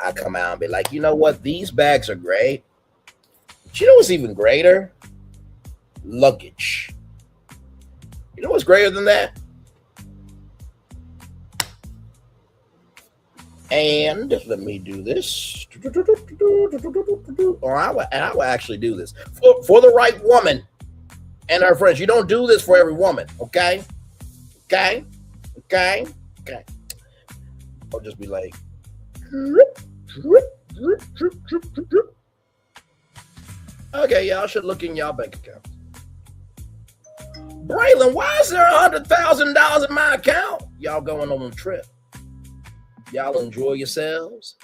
I come out and be like, you know what, these bags are great. But you know what's even greater? Luggage. You know what's greater than that? And let me do this. Or I would actually do this for the right woman and her friends. You don't do this for every woman, okay? Okay. I'll just be like, okay, y'all should look in y'all bank account. Braylon, why is there $100,000 in my account? Y'all going on a trip. Y'all enjoy yourselves.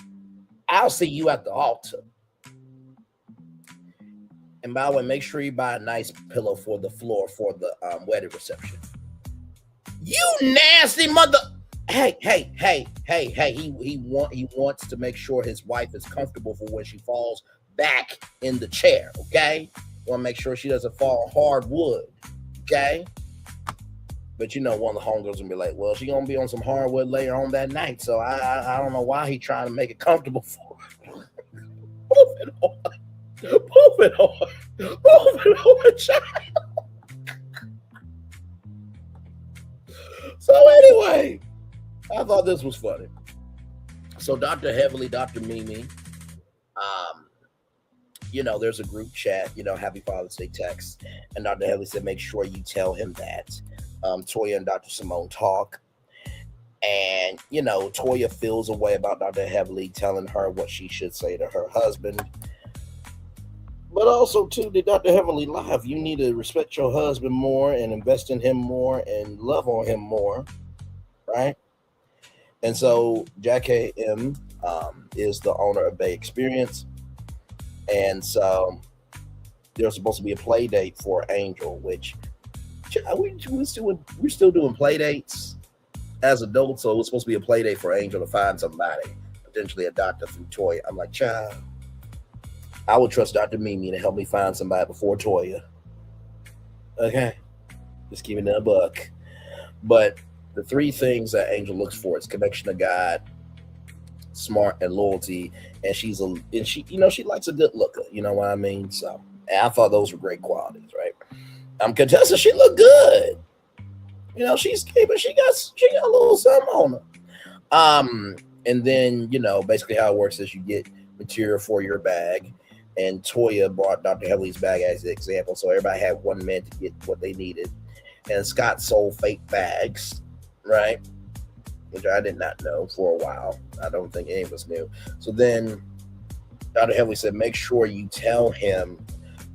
I'll see you at the altar. And by the way, make sure you buy a nice pillow for the floor for the wedding reception. You nasty mother. Hey. He wants to make sure his wife is comfortable for when she falls back in the chair, okay? Want to make sure she doesn't fall on hard wood, okay? But one of the homegirls gonna be like, well, she gonna be on some hardwood later on that night, so I don't know why he trying to make it comfortable for her. Move it on, child. So anyway, I thought this was funny. So Dr. Heavily, Dr. Mimi, there's a group chat, Happy Father's Day text, and Dr. Heavily said, make sure you tell him that. Toya and Dr. Simone talk, and Toya feels a way about Dr. Heavily telling her what she should say to her husband, but also too, did Dr. Heavily live? You need to respect your husband more and invest in him more and love on him more, right? And so Jack M is the owner of Bay Experience, and so there's supposed to be a play date for Angel, which we're still doing play dates as adults, so it's supposed to be a play date for Angel to find somebody, potentially a doctor through Toya. I'm like, child, I would trust Dr. Mimi to help me find somebody before Toya. Okay, just keeping it a buck. But the three things that Angel looks for is connection to God, smart, and loyalty. And she likes a good looker. You know what I mean? So, and I thought those were great qualities, right? Contessa, she looked good. She's but she got a little something on her. And then, basically how it works is you get material for your bag. And Toya brought Dr. Heavely's bag as an example. So everybody had 1 minute to get what they needed. And Scott sold fake bags, right? which I did not know for a while. I don't think any of us knew. So then Dr. Heavily said, make sure you tell him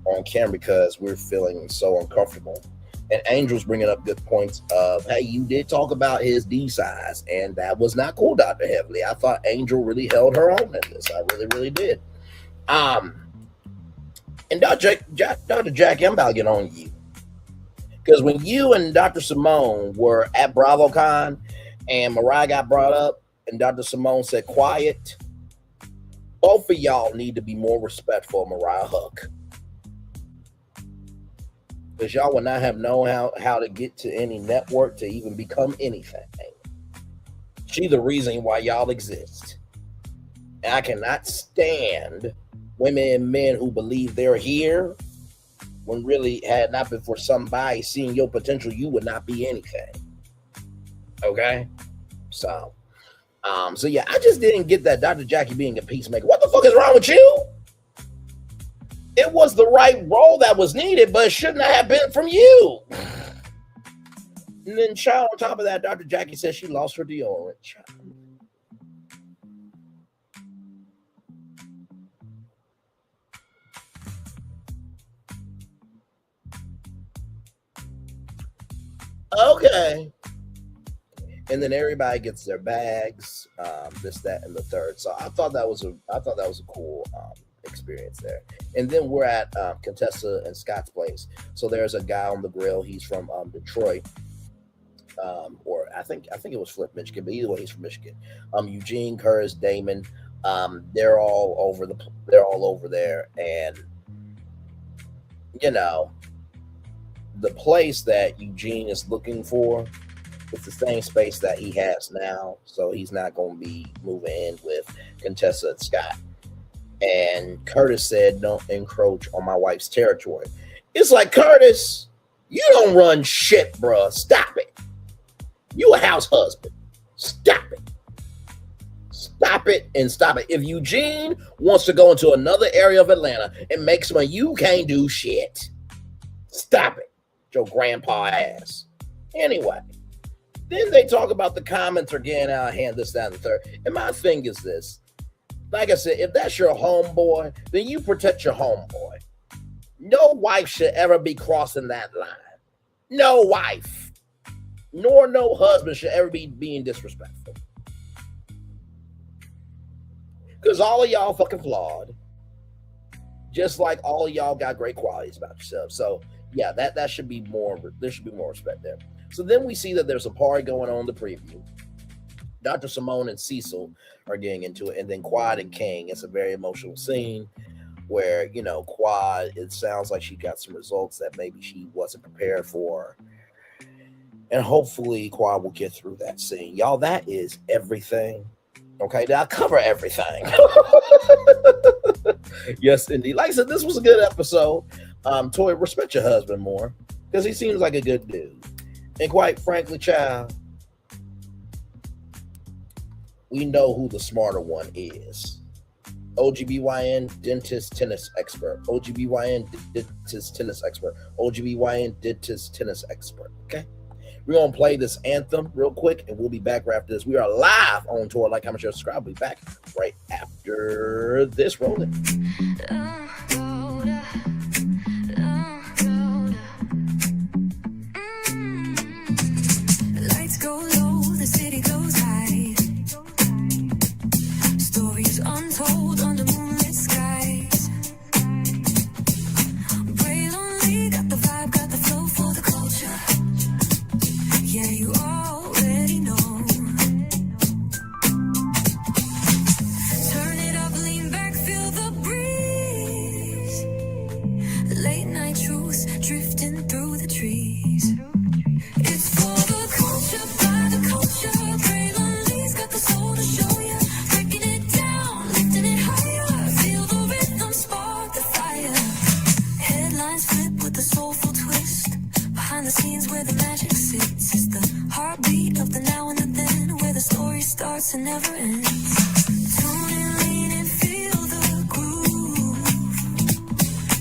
on camera because we're feeling so uncomfortable. And Angel's bringing up good points of, hey, you did talk about his D size, and that was not cool, Dr. Heavily. I thought Angel really held her own in this. I really, really did. And Dr. Jackie, I'm about to get on you. Because when you and Dr. Simone were at BravoCon and Mariah got brought up and Dr. Simone said, quiet, both of y'all need to be more respectful of Mariah Huck. Because y'all would not have known how to get to any network to even become anything. She's the reason why y'all exist. And I cannot stand women and men who believe they're here when really had not been for somebody seeing your potential, you would not be anything. Okay? So yeah, I just didn't get that Dr. Jackie being a peacemaker. What the fuck is wrong with you? It was the right role that was needed, but it shouldn't have been from you. And then, child, on top of that, Dr. Jackie says she lost her deodorant. Child. Okay. And then everybody gets their bags, this, that, and the third. So I thought that was a cool experience there. And then we're at Contessa and Scott's place. So there's a guy on the grill. He's from Detroit, or I think it was Flint, Michigan. But either way, he's from Michigan. Eugene, Curtis, Damon, they're all over there, and you know, the place that Eugene is looking for, it's the same space that he has now, so he's not going to be moving in with Contessa and Scott. And Curtis said, don't encroach on my wife's territory. It's like, Curtis, you don't run shit, bruh. Stop it. You a house husband. Stop it. Stop it and stop it. If Eugene wants to go into another area of Atlanta and make some money, you can't do shit. Stop it. Your grandpa ass. Anyway. Then they talk about the comments are getting out of hand, this, that, and the third. And my thing is this. Like I said, if that's your homeboy, then you protect your homeboy. No wife should ever be crossing that line. No wife. Nor no husband should ever be being disrespectful. Because all of y'all fucking flawed. Just like all of y'all got great qualities about yourself. So, yeah, that should be more, there should be more respect there. So then we see that there's a party going on in the preview. Dr. Simone and Cecil are getting into it, and then Quad and King. It's a very emotional scene where, you know, Quad, it sounds like she got some results that maybe she wasn't prepared for. And hopefully Quad will get through that scene. Y'all, that is everything. Okay, now I cover everything. Yes, indeed. Like I said, this was a good episode. Toya, respect your husband more because he seems like a good dude. And quite frankly, child, we know who the smarter one is. OGBYN dentist tennis expert. OGBYN dentist tennis expert. OGBYN dentist tennis expert. Okay? We're going to play this anthem real quick, and we'll be back right after this. We are live on tour. Like, comment, share, subscribe. We'll be back right after this. Rolling. Lights go low, the city goes high. Stories untold under moonlit skies. Pray lonely, got the vibe, got the flow for the culture. Yeah, you already know. Turn it up, lean back, feel the breeze. Late night truths drifting through the trees. It's for the culture, by the culture. Pray lonely's got the soul to show ya. Breaking it down, lifting it higher. Feel the rhythm, spark the fire. Headlines flip with a soulful twist. Behind the scenes where the magic sits. It's the heartbeat of the now and the then. Where the story starts and never ends. Tune in, lean and feel the groove.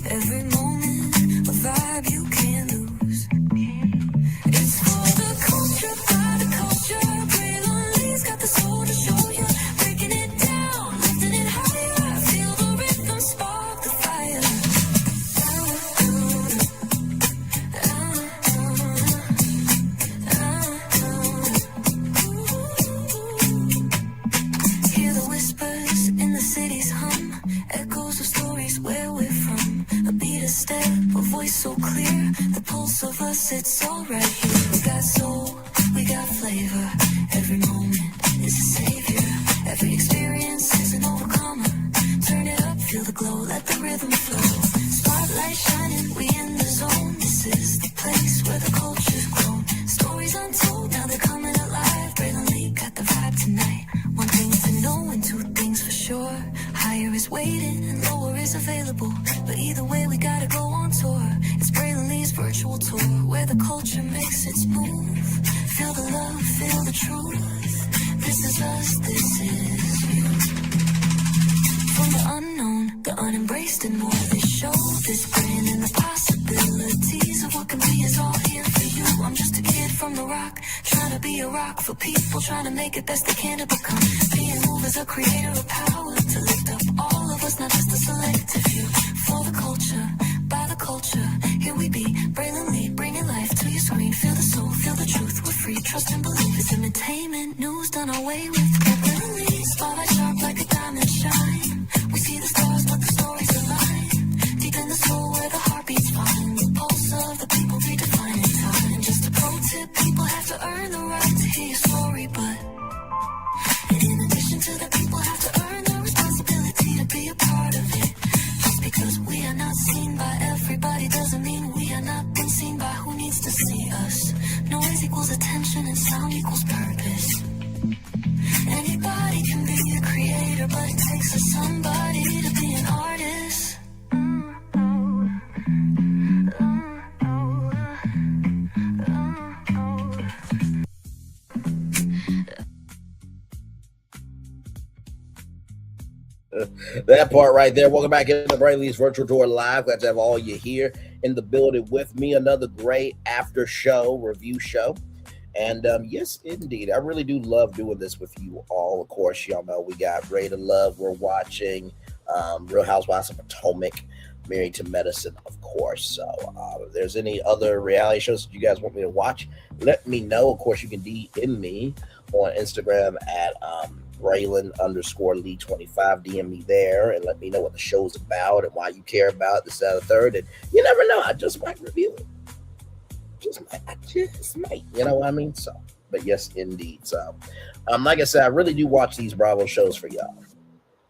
Every moment, a vibe you can't lose. It's for the culture, by the culture. Pray lonely. global tour where the culture makes its move. Feel the love, feel the truth. This is us, this is you. From the unknown, the unembraced and more. This show, this brand, and the possibilities of what can be is all here for you. I'm just a kid from the rock, trying to be a rock for people, trying to make it best they can to become. Being moved as a creator of power, to lift up all of us, not just a selective few. For the culture, by the culture, here we be, brilliantly bringing life to your screen. Feel the soul, feel the truth, we're free, trust and believe. It's entertainment, news done our way with capability. Spotlight sharp like a diamond shine. We see the stars, but the stories align. Deep in the soul where the heart beats fine. The pulse of the people redefining time. And just a pro tip, people have to earn the right to hear your story, but in addition to that, people have to earn the responsibility to be a part of it. Just because we are not seen by everybody doesn't mean we are not being seen by who needs to see us. Noise equals attention and sound equals purpose. Anybody can be a creator, but it takes a somebody to be an artist. That part right there. Welcome back into Brainley's Virtual Tour Live. Glad to have all you here in the building with me. Another great after show review show. And yes, indeed, I really do love doing this with you all. Of course, y'all know we got Ray to Love. We're watching Real Housewives of Potomac, Married to Medicine, of course. So if there's any other reality shows that you guys want me to watch, let me know. Of course, you can DM me on Instagram at Braylon_Lee25. DM me there and let me know what the show's about and why you care about this, that, or third. And you never know, I just might review it. I just might, you know what I mean? So, but yes, indeed. So, like I said, I really do watch these Bravo shows for y'all.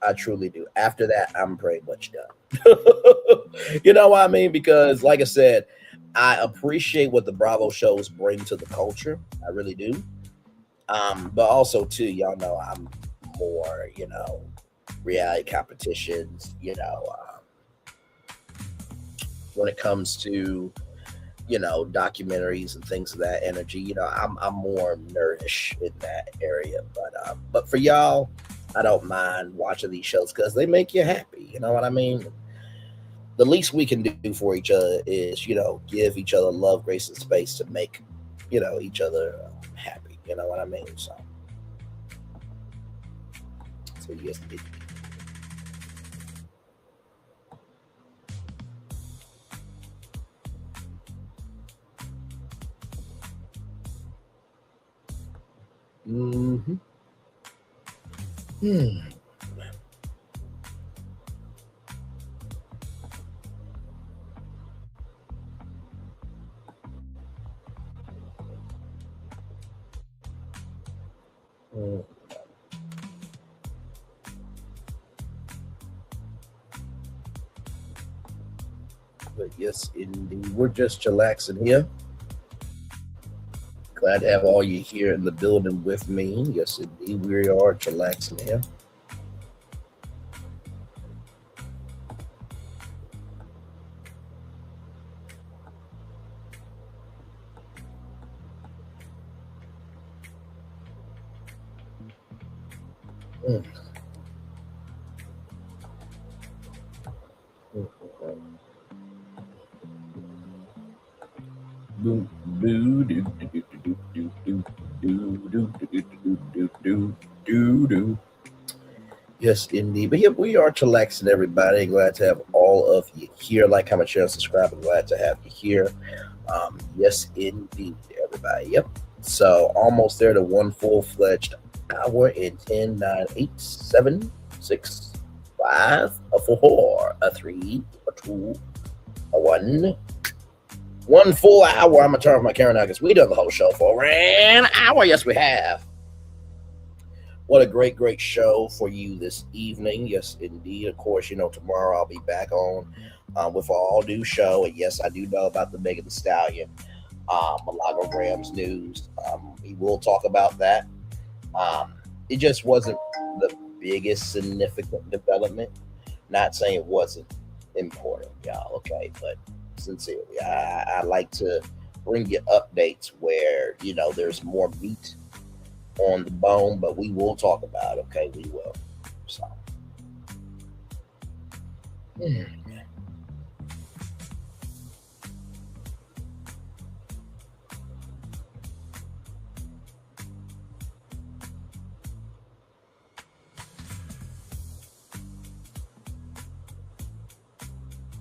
I truly do. After that, I'm pretty much done. You know what I mean? Because, like I said, I appreciate what the Bravo shows bring to the culture. I really do. But also, too, y'all know I'm more, reality competitions, when it comes to documentaries and things of that energy. I'm more nerdish in that area. But for y'all, I don't mind watching these shows because they make you happy. You know what I mean? The least we can do for each other is, give each other love, grace, and space to make, each other happy. You know what I mean? So yes, indeed. Mm-hmm. But yes, indeed, we're just chillaxing here. Glad to have all you here in the building with me. Yes, indeed, we are chillaxing here. Yes, indeed. But yeah, we are chillaxing, everybody. Glad to have all of you here. Like, comment, share, and subscribe. I'm glad to have you here. Yes, indeed, everybody. Yep. So almost there to one full-fledged hour in 10, 9, 8, 7, 6, 5, a 4, a 3, a 2, a 1. 1 full hour. I'm gonna turn off my camera now because we done the whole show for an hour. Yes, we have. What a great show for you this evening. Yes, indeed. Of course, tomorrow I'll be back on with an all-new show. And yes, I do know about the Megan Thee Stallion, Milagro Graham's news. We will talk about that. It just wasn't the biggest significant development. Not saying it wasn't important, y'all, okay? But Sincerely, I like to bring you updates where there's more meat on the bone, but we will talk about it. Okay, we will. So,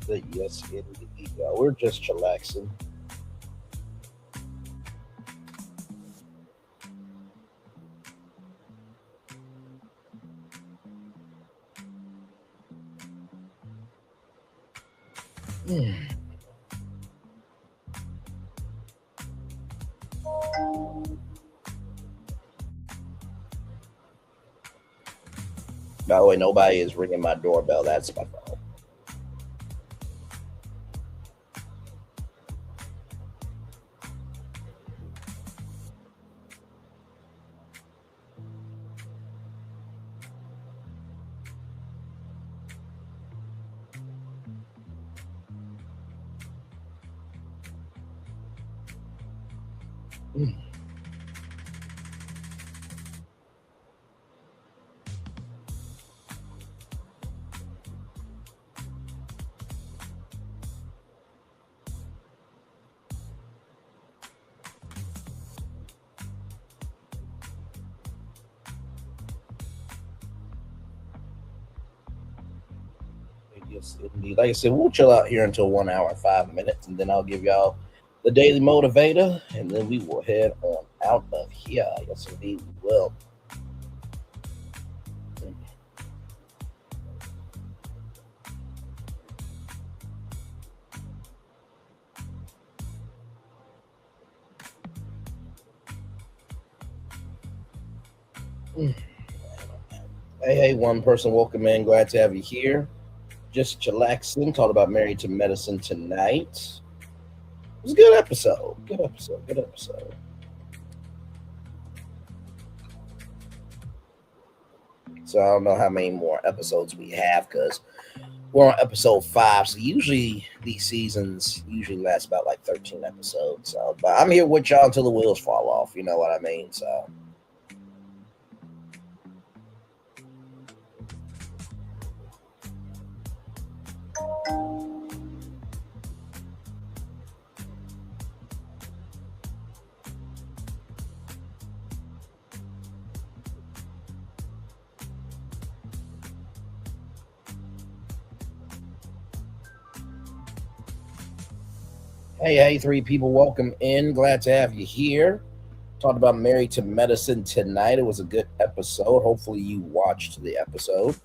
but yes, indeed, we're just chillaxing. By the way, nobody is ringing my doorbell. That's my phone. Yes, indeed. Like I said, we'll chill out here until 1 hour and 5 minutes, and then I'll give y'all the daily motivator, and then we will head on out of here. Yes, indeed, we will. Hey, one person, welcome in. Glad to have you here. Just chillaxing. Talked about Married to Medicine tonight. It was a good episode. Good episode. Good episode. So I don't know how many more episodes we have because we're on episode 5. So usually these seasons usually last about like 13 episodes. So, but I'm here with y'all until the wheels fall off. You know what I mean? So. Hey, 3 people, welcome in. Glad to have you here. Talked about Married to Medicine tonight. It was a good episode. Hopefully you watched the episode.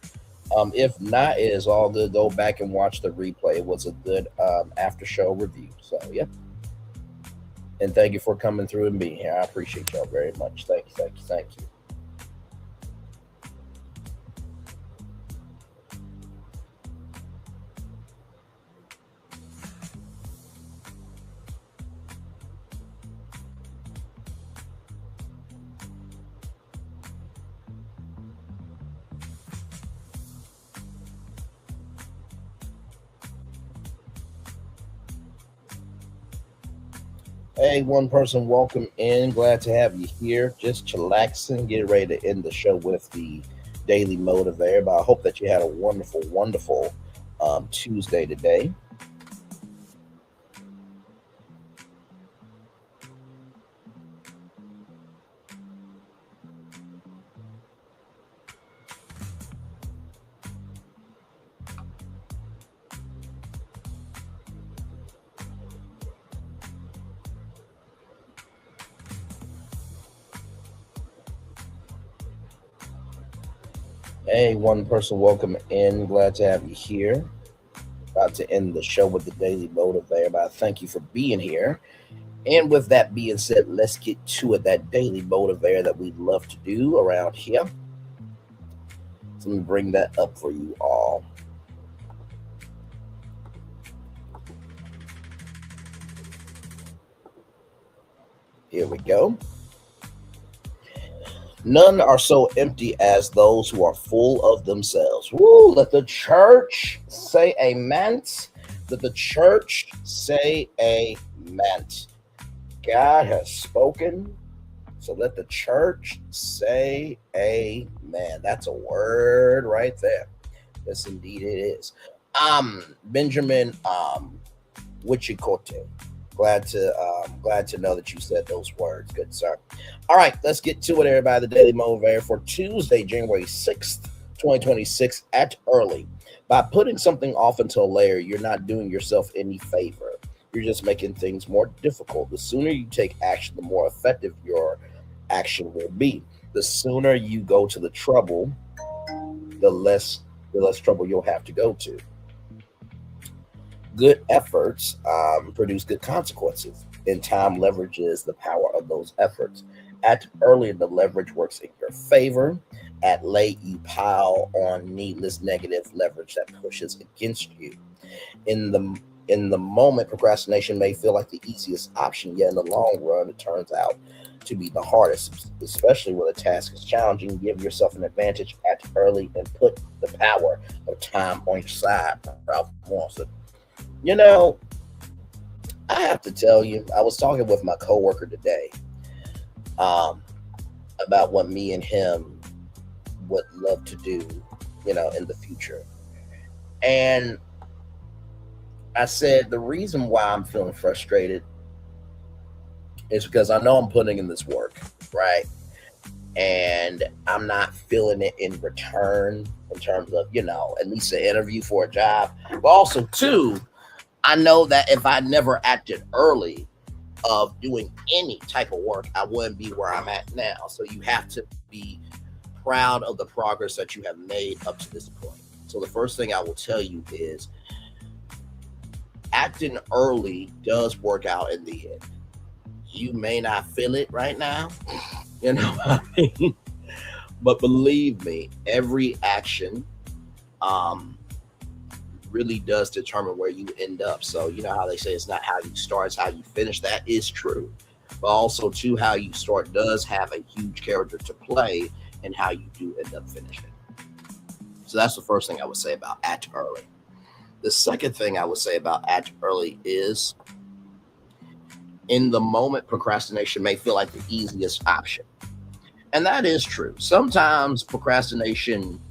If not, it is all good. Go back and watch the replay. It was a good after show review. So, yeah. And thank you for coming through and being here. I appreciate y'all very much. Thank you, thank you, thank you. Hey, one person, welcome in. Glad to have you here. Just chillaxing, getting ready to end the show with the daily motivator. But I hope that you had a wonderful, wonderful Tuesday today. Hey, one person, welcome in. Glad to have you here. About to end the show with the daily motivator, but I thank you for being here. And with that being said, let's get to it. That daily motivator that we love to do around here. So let me bring that up for you all. Here we go. None are so empty as those who are full of themselves. Woo, let the church say amen. Let the church say amen. God has spoken. So let the church say amen. That's a word right there. Yes, indeed it is. Benjamin Wichikote. Glad to know that you said those words. Good sir. All right, let's get to it, everybody. The Daily Motivator for Tuesday, January 6th, 2026 at early. By putting something off until later, you're not doing yourself any favor. You're just making things more difficult. The sooner you take action, the more effective your action will be. The sooner you go to the trouble, the less trouble you'll have to go to. Good efforts produce good consequences, and time leverages the power of those efforts. Act early, the leverage works in your favor. At late, you pile on needless negative leverage that pushes against you. In the moment, procrastination may feel like the easiest option, yet in the long run, it turns out to be the hardest, especially when the task is challenging. Give yourself an advantage, act early, and put the power of time on your side. Ralph Morrison. You know, I have to tell you, I was talking with my coworker today about what me and him would love to do, in the future. And I said, the reason why I'm feeling frustrated is because I know I'm putting in this work, right? And I'm not feeling it in return in terms of, at least an interview for a job. But also, too, I know that if I never acted early of doing any type of work, I wouldn't be where I'm at now. So you have to be proud of the progress that you have made up to this point. So the first thing I will tell you is acting early does work out in the end. You may not feel it right now, you know what I mean? But believe me, every action really does determine where you end up. So you know how they say it's not how you start, it's how you finish. That is true. But also, too, how you start does have a huge character to play in how you do end up finishing. So that's the first thing I would say about act early. The second thing I would say about act early is in the moment, procrastination may feel like the easiest option. And that is true. Sometimes procrastination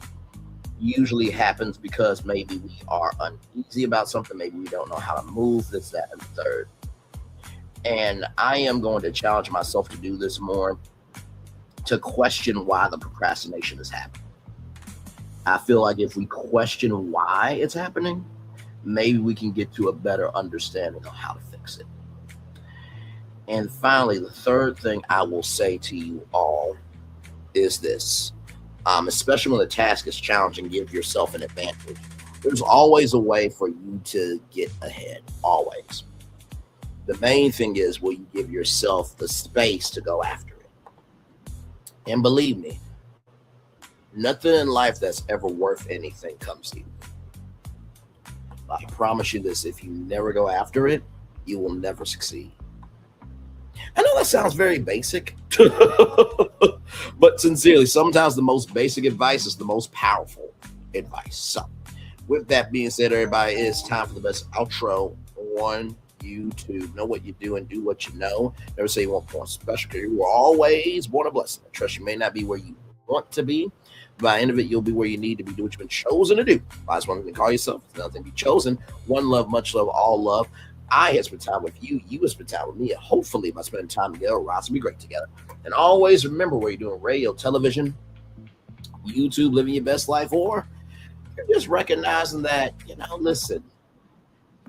usually happens because maybe we are uneasy about something. Maybe we don't know how to move this, that, and the third. And I am going to challenge myself to do this more, to question why the procrastination is happening. I feel like if we question why it's happening, maybe we can get to a better understanding of how to fix it. And finally, the third thing I will say to you all is this. Especially when the task is challenging, give yourself an advantage. There's always a way for you to get ahead, always. The main thing is, will you give yourself the space to go after it? And believe me, nothing in life that's ever worth anything comes to you. I promise you this, if you never go after it, you will never succeed. I know that sounds very basic, but sincerely, sometimes the most basic advice is the most powerful advice. So, with that being said, everybody, it's time for the best outro on YouTube. Know what you do and do what you know. Never say you want more special, because you were always born a blessing. I trust you may not be where you want to be, but by the end of it, you'll be where you need to be. Do what you've been chosen to do. Last one to call yourself, another thing to be chosen. One love, much love, all love. I have spent time with you. You have spent time with me. And hopefully, by spending time together, we'll rise and be great together. And always remember, where you're doing radio, television, YouTube, living your best life, or you're just recognizing that, listen,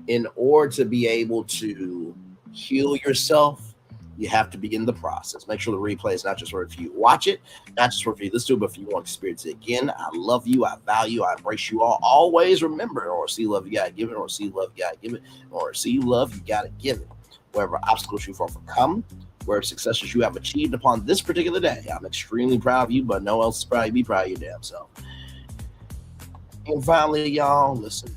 in order to be able to heal yourself, you have to begin the process. Make sure the replay is not just for if you watch it, not just for if you listen to it, but if you want to experience it again. I love you. I value. I embrace you all. Always remember, or see love, you got to give it, or see love, you got to give it, or see love, you got to give it. Wherever obstacles you've overcome, wherever successes you have achieved upon this particular day, I'm extremely proud of you, but no one else is proud. Be proud of your damn self. And finally, y'all, listen.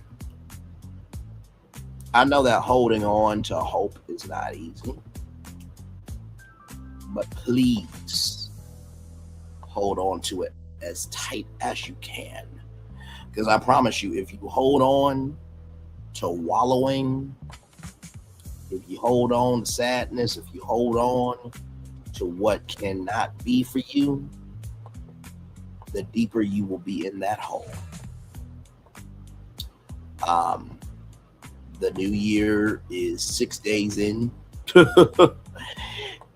I know that holding on to hope is not easy. But please hold on to it as tight as you can. Because I promise you, if you hold on to wallowing, if you hold on to sadness, if you hold on to what cannot be for you, the deeper you will be in that hole. The new year is 6 days in.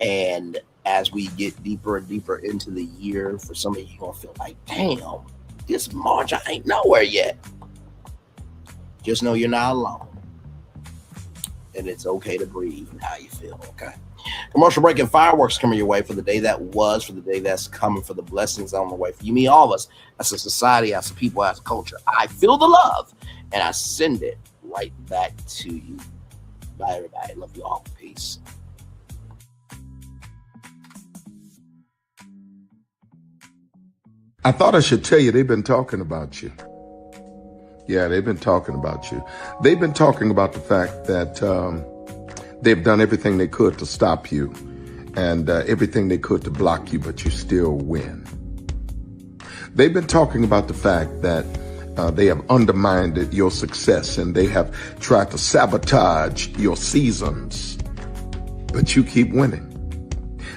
And as we get deeper and deeper into the year, for some of you, you're going to feel like, damn, this March, I ain't nowhere yet. Just know you're not alone. And it's okay to breathe and how you feel, okay? Commercial break and fireworks coming your way for the day that was, for the day that's coming, for the blessings on the way for you, me, all of us, as a society, as a people, as a culture. I feel the love, and I send it right back to you. Bye, everybody. Love you all. Peace. I thought I should tell you they've been talking about you. Yeah, they've been talking about you. They've been talking about the fact that they've done everything they could to stop you and everything they could to block you, but you still win. They've been talking about the fact that they have undermined your success and they have tried to sabotage your seasons, but you keep winning.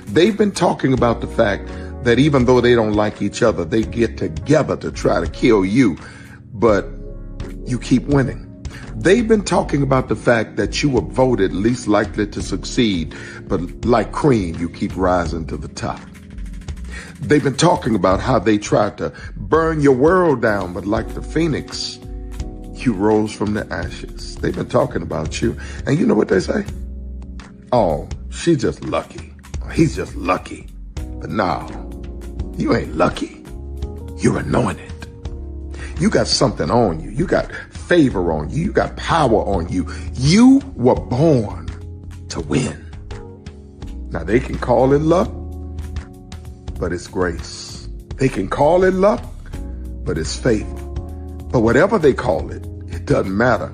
They've been talking about the fact that even though they don't like each other, they get together to try to kill you, but you keep winning. They've been talking about the fact that you were voted least likely to succeed, but like cream, you keep rising to the top. They've been talking about how they tried to burn your world down, but like the phoenix, you rose from the ashes. They've been talking about you. And you know what they say? Oh, she's just lucky. He's just lucky. But no, you ain't lucky. You're anointed. You got something on you. You got favor on you. You got power on you. You were born to win. Now they can call it luck, but it's grace. They can call it luck, but it's favor. But whatever they call it, it doesn't matter,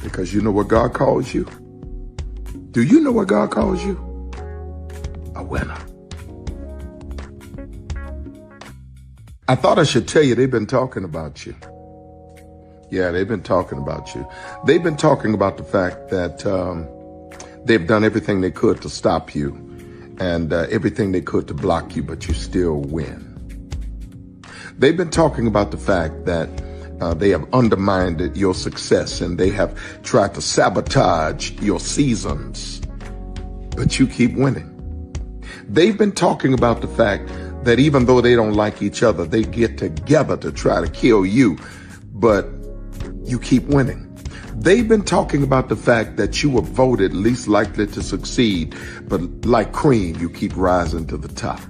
because you know what God calls you? Do you know what God calls you? A winner. I thought I should tell you they've been talking about you. Yeah, they've been talking about you. They've been talking about the fact that they've done everything they could to stop you and everything they could to block you, but you still win. They've been talking about the fact that they have undermined your success and they have tried to sabotage your seasons, but you keep winning. They've been talking about the fact that even though they don't like each other, they get together to try to kill you, but you keep winning. They've been talking about the fact that you were voted least likely to succeed, but like cream, you keep rising to the top.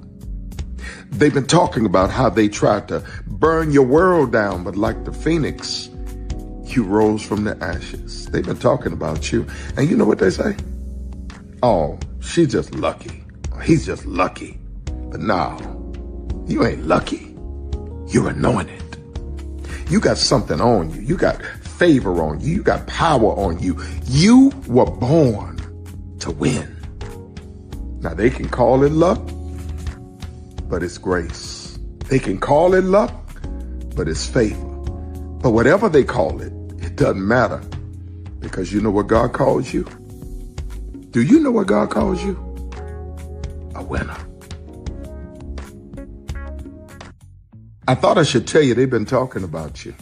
They've been talking about how they tried to burn your world down, but like the phoenix, you rose from the ashes. They've been talking about you. And you know what they say? Oh, she's just lucky. He's just lucky. But no, you ain't lucky. You're anointed. You got something on you. You got favor on you. You got power on you. You were born to win. Now they can call it luck, but it's grace. They can call it luck, but it's favor. But whatever they call it, it doesn't matter, because you know what God calls you? Do you know what God calls you? A winner. I thought I should tell you they've been talking about you.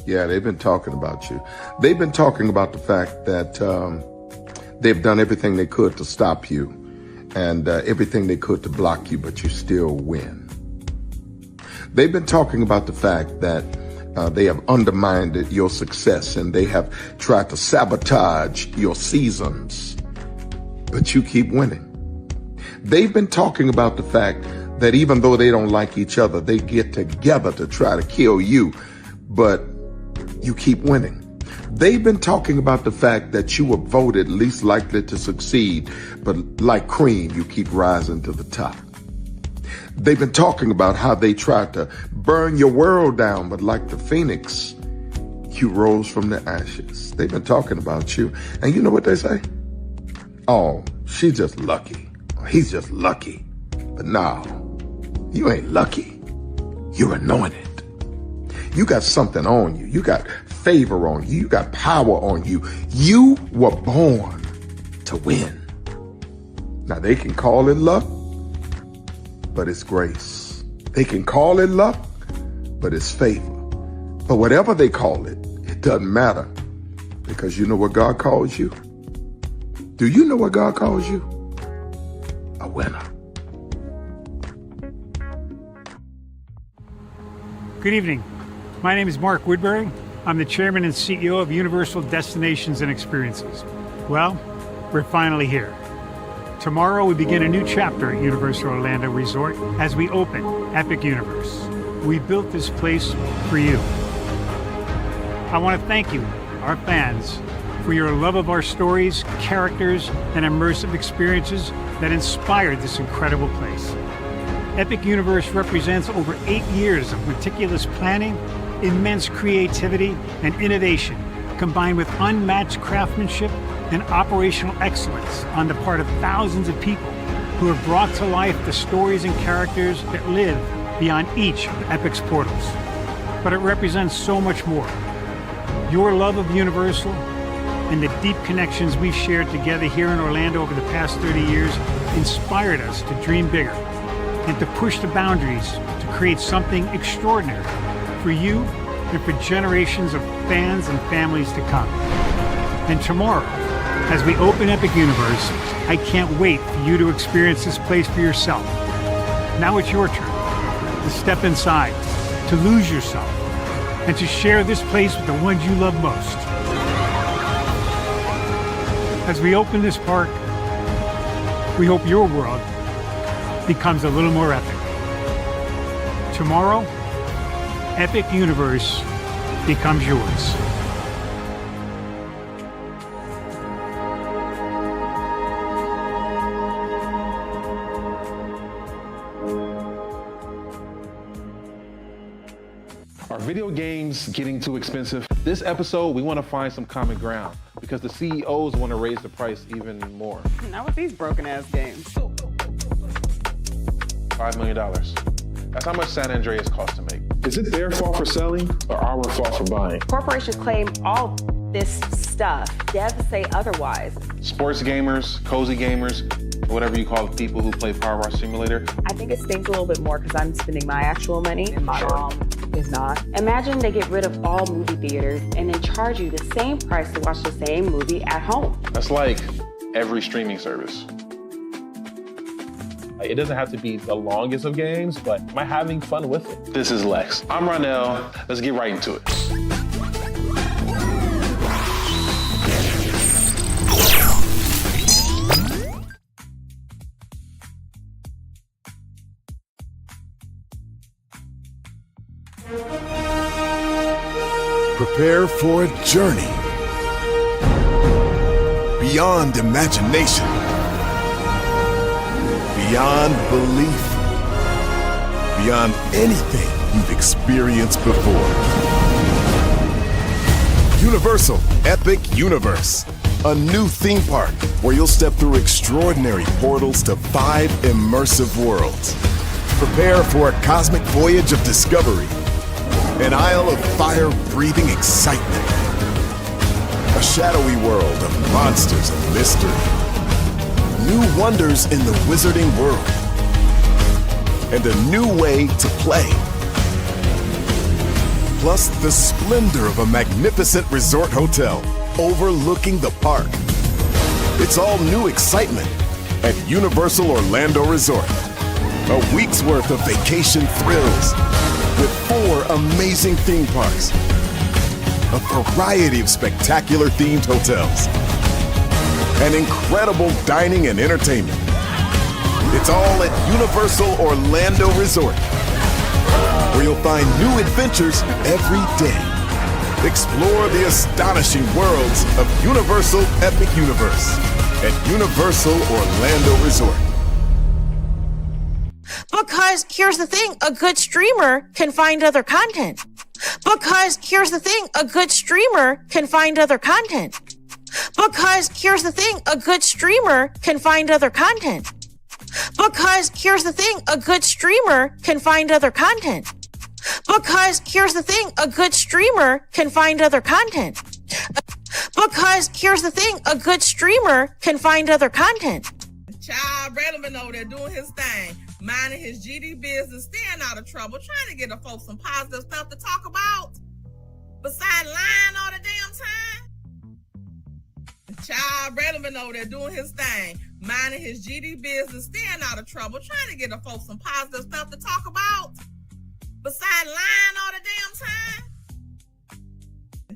Yeah, they've been talking about you. They've been talking about the fact that they've done everything they could to stop you and everything they could to block you, but you still win. They've been talking about the fact that they have undermined your success and they have tried to sabotage your seasons, but you keep winning. They've been talking about the fact that even though they don't like each other, they get together to try to kill you, but you keep winning. They've been talking about the fact that you were voted least likely to succeed, but like cream, you keep rising to the top. They've been talking about how they tried to burn your world down, but like the phoenix, you rose from the ashes. They've been talking about you. And you know what they say? Oh, she's just lucky. He's just lucky. But no, you ain't lucky. You're anointed. You got something on you. You got favor on you. You got power on you. You were born to win. Now, they can call it luck, but it's grace. They can call it luck, but it's favor. But whatever they call it, it doesn't matter, because you know what God calls you? Do you know what God calls you? A winner. Good evening. My name is Mark Woodbury. I'm the chairman and CEO of Universal Destinations and Experiences. Well, we're finally here. Tomorrow we begin a new chapter at Universal Orlando Resort as we open Epic Universe. We built this place for you. I want to thank you, our fans, for your love of our stories, characters, and immersive experiences that inspired this incredible place. Epic Universe represents over 8 years of meticulous planning, immense creativity, and innovation, combined with unmatched craftsmanship and operational excellence on the part of thousands of people who have brought to life the stories and characters that live beyond each of Epic's portals. But it represents so much more. Your love of Universal and the deep connections we've shared together here in Orlando over the past 30 years inspired us to dream bigger and to push the boundaries to create something extraordinary for you and for generations of fans and families to come. And tomorrow, as we open Epic Universe, I can't wait for you to experience this place for yourself. Now it's your turn to step inside, to lose yourself, and to share this place with the ones you love most. As we open this park, we hope your world becomes a little more epic. Tomorrow, Epic Universe becomes yours. Are video games getting too expensive? This episode, we want to find some common ground because the CEOs want to raise the price even more. Not with these broken-ass games. $5 million. That's how much San Andreas costs to make. Is it their fault for selling or our fault for buying? Corporations claim all this stuff. Devs say otherwise. Sports gamers, cozy gamers, whatever you call the people who play Power Wash Simulator. I think it stings a little bit more because I'm spending my actual money and my mom is not. Imagine they get rid of all movie theaters and then charge you the same price to watch the same movie at home. That's like every streaming service. It doesn't have to be the longest of games, but am I having fun with it? This is Lex. I'm Ronell. Let's get right into it. Prepare for a journey beyond imagination, beyond belief, beyond anything you've experienced before. Universal Epic Universe, a new theme park where you'll step through extraordinary portals to 5 immersive worlds. Prepare for a cosmic voyage of discovery, an isle of fire-breathing excitement, a shadowy world of monsters and mystery, new wonders in the wizarding world, and a new way to play. Plus the splendor of a magnificent resort hotel overlooking the park. It's all new excitement at Universal Orlando Resort. A week's worth of vacation thrills with 4 amazing theme parks, a variety of spectacular themed hotels, and incredible dining and entertainment. It's all at Universal Orlando Resort, where you'll find new adventures every day. Explore the astonishing worlds of Universal Epic Universe at Universal Orlando Resort. Because here's the thing, a good streamer can find other content. Because here's the thing, a good streamer can find other content. Because here's the thing, a good streamer can find other content. Because here's the thing, a good streamer can find other content. Because here's the thing, a good streamer can find other content. Because here's the thing, a good streamer can find other content. Child Relevant over there doing his thing, minding his GD business, staying out of trouble, trying to get the folks some positive stuff to talk about. Besides lying all the damn time. Child Relevant over there doing his thing, minding his GD business, staying out of trouble, trying to get the folks some positive stuff to talk about. Besides lying all the damn time.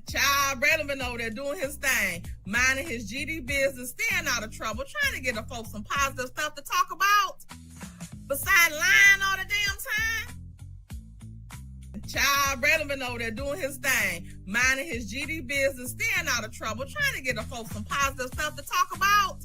Child Relevant over there doing his thing, minding his GD business, staying out of trouble, trying to get the folks some positive stuff to talk about. Besides lying all the damn time. Child Relevant over there doing his thing, minding his GD business, staying out of trouble, trying to get the folks some positive stuff to talk about.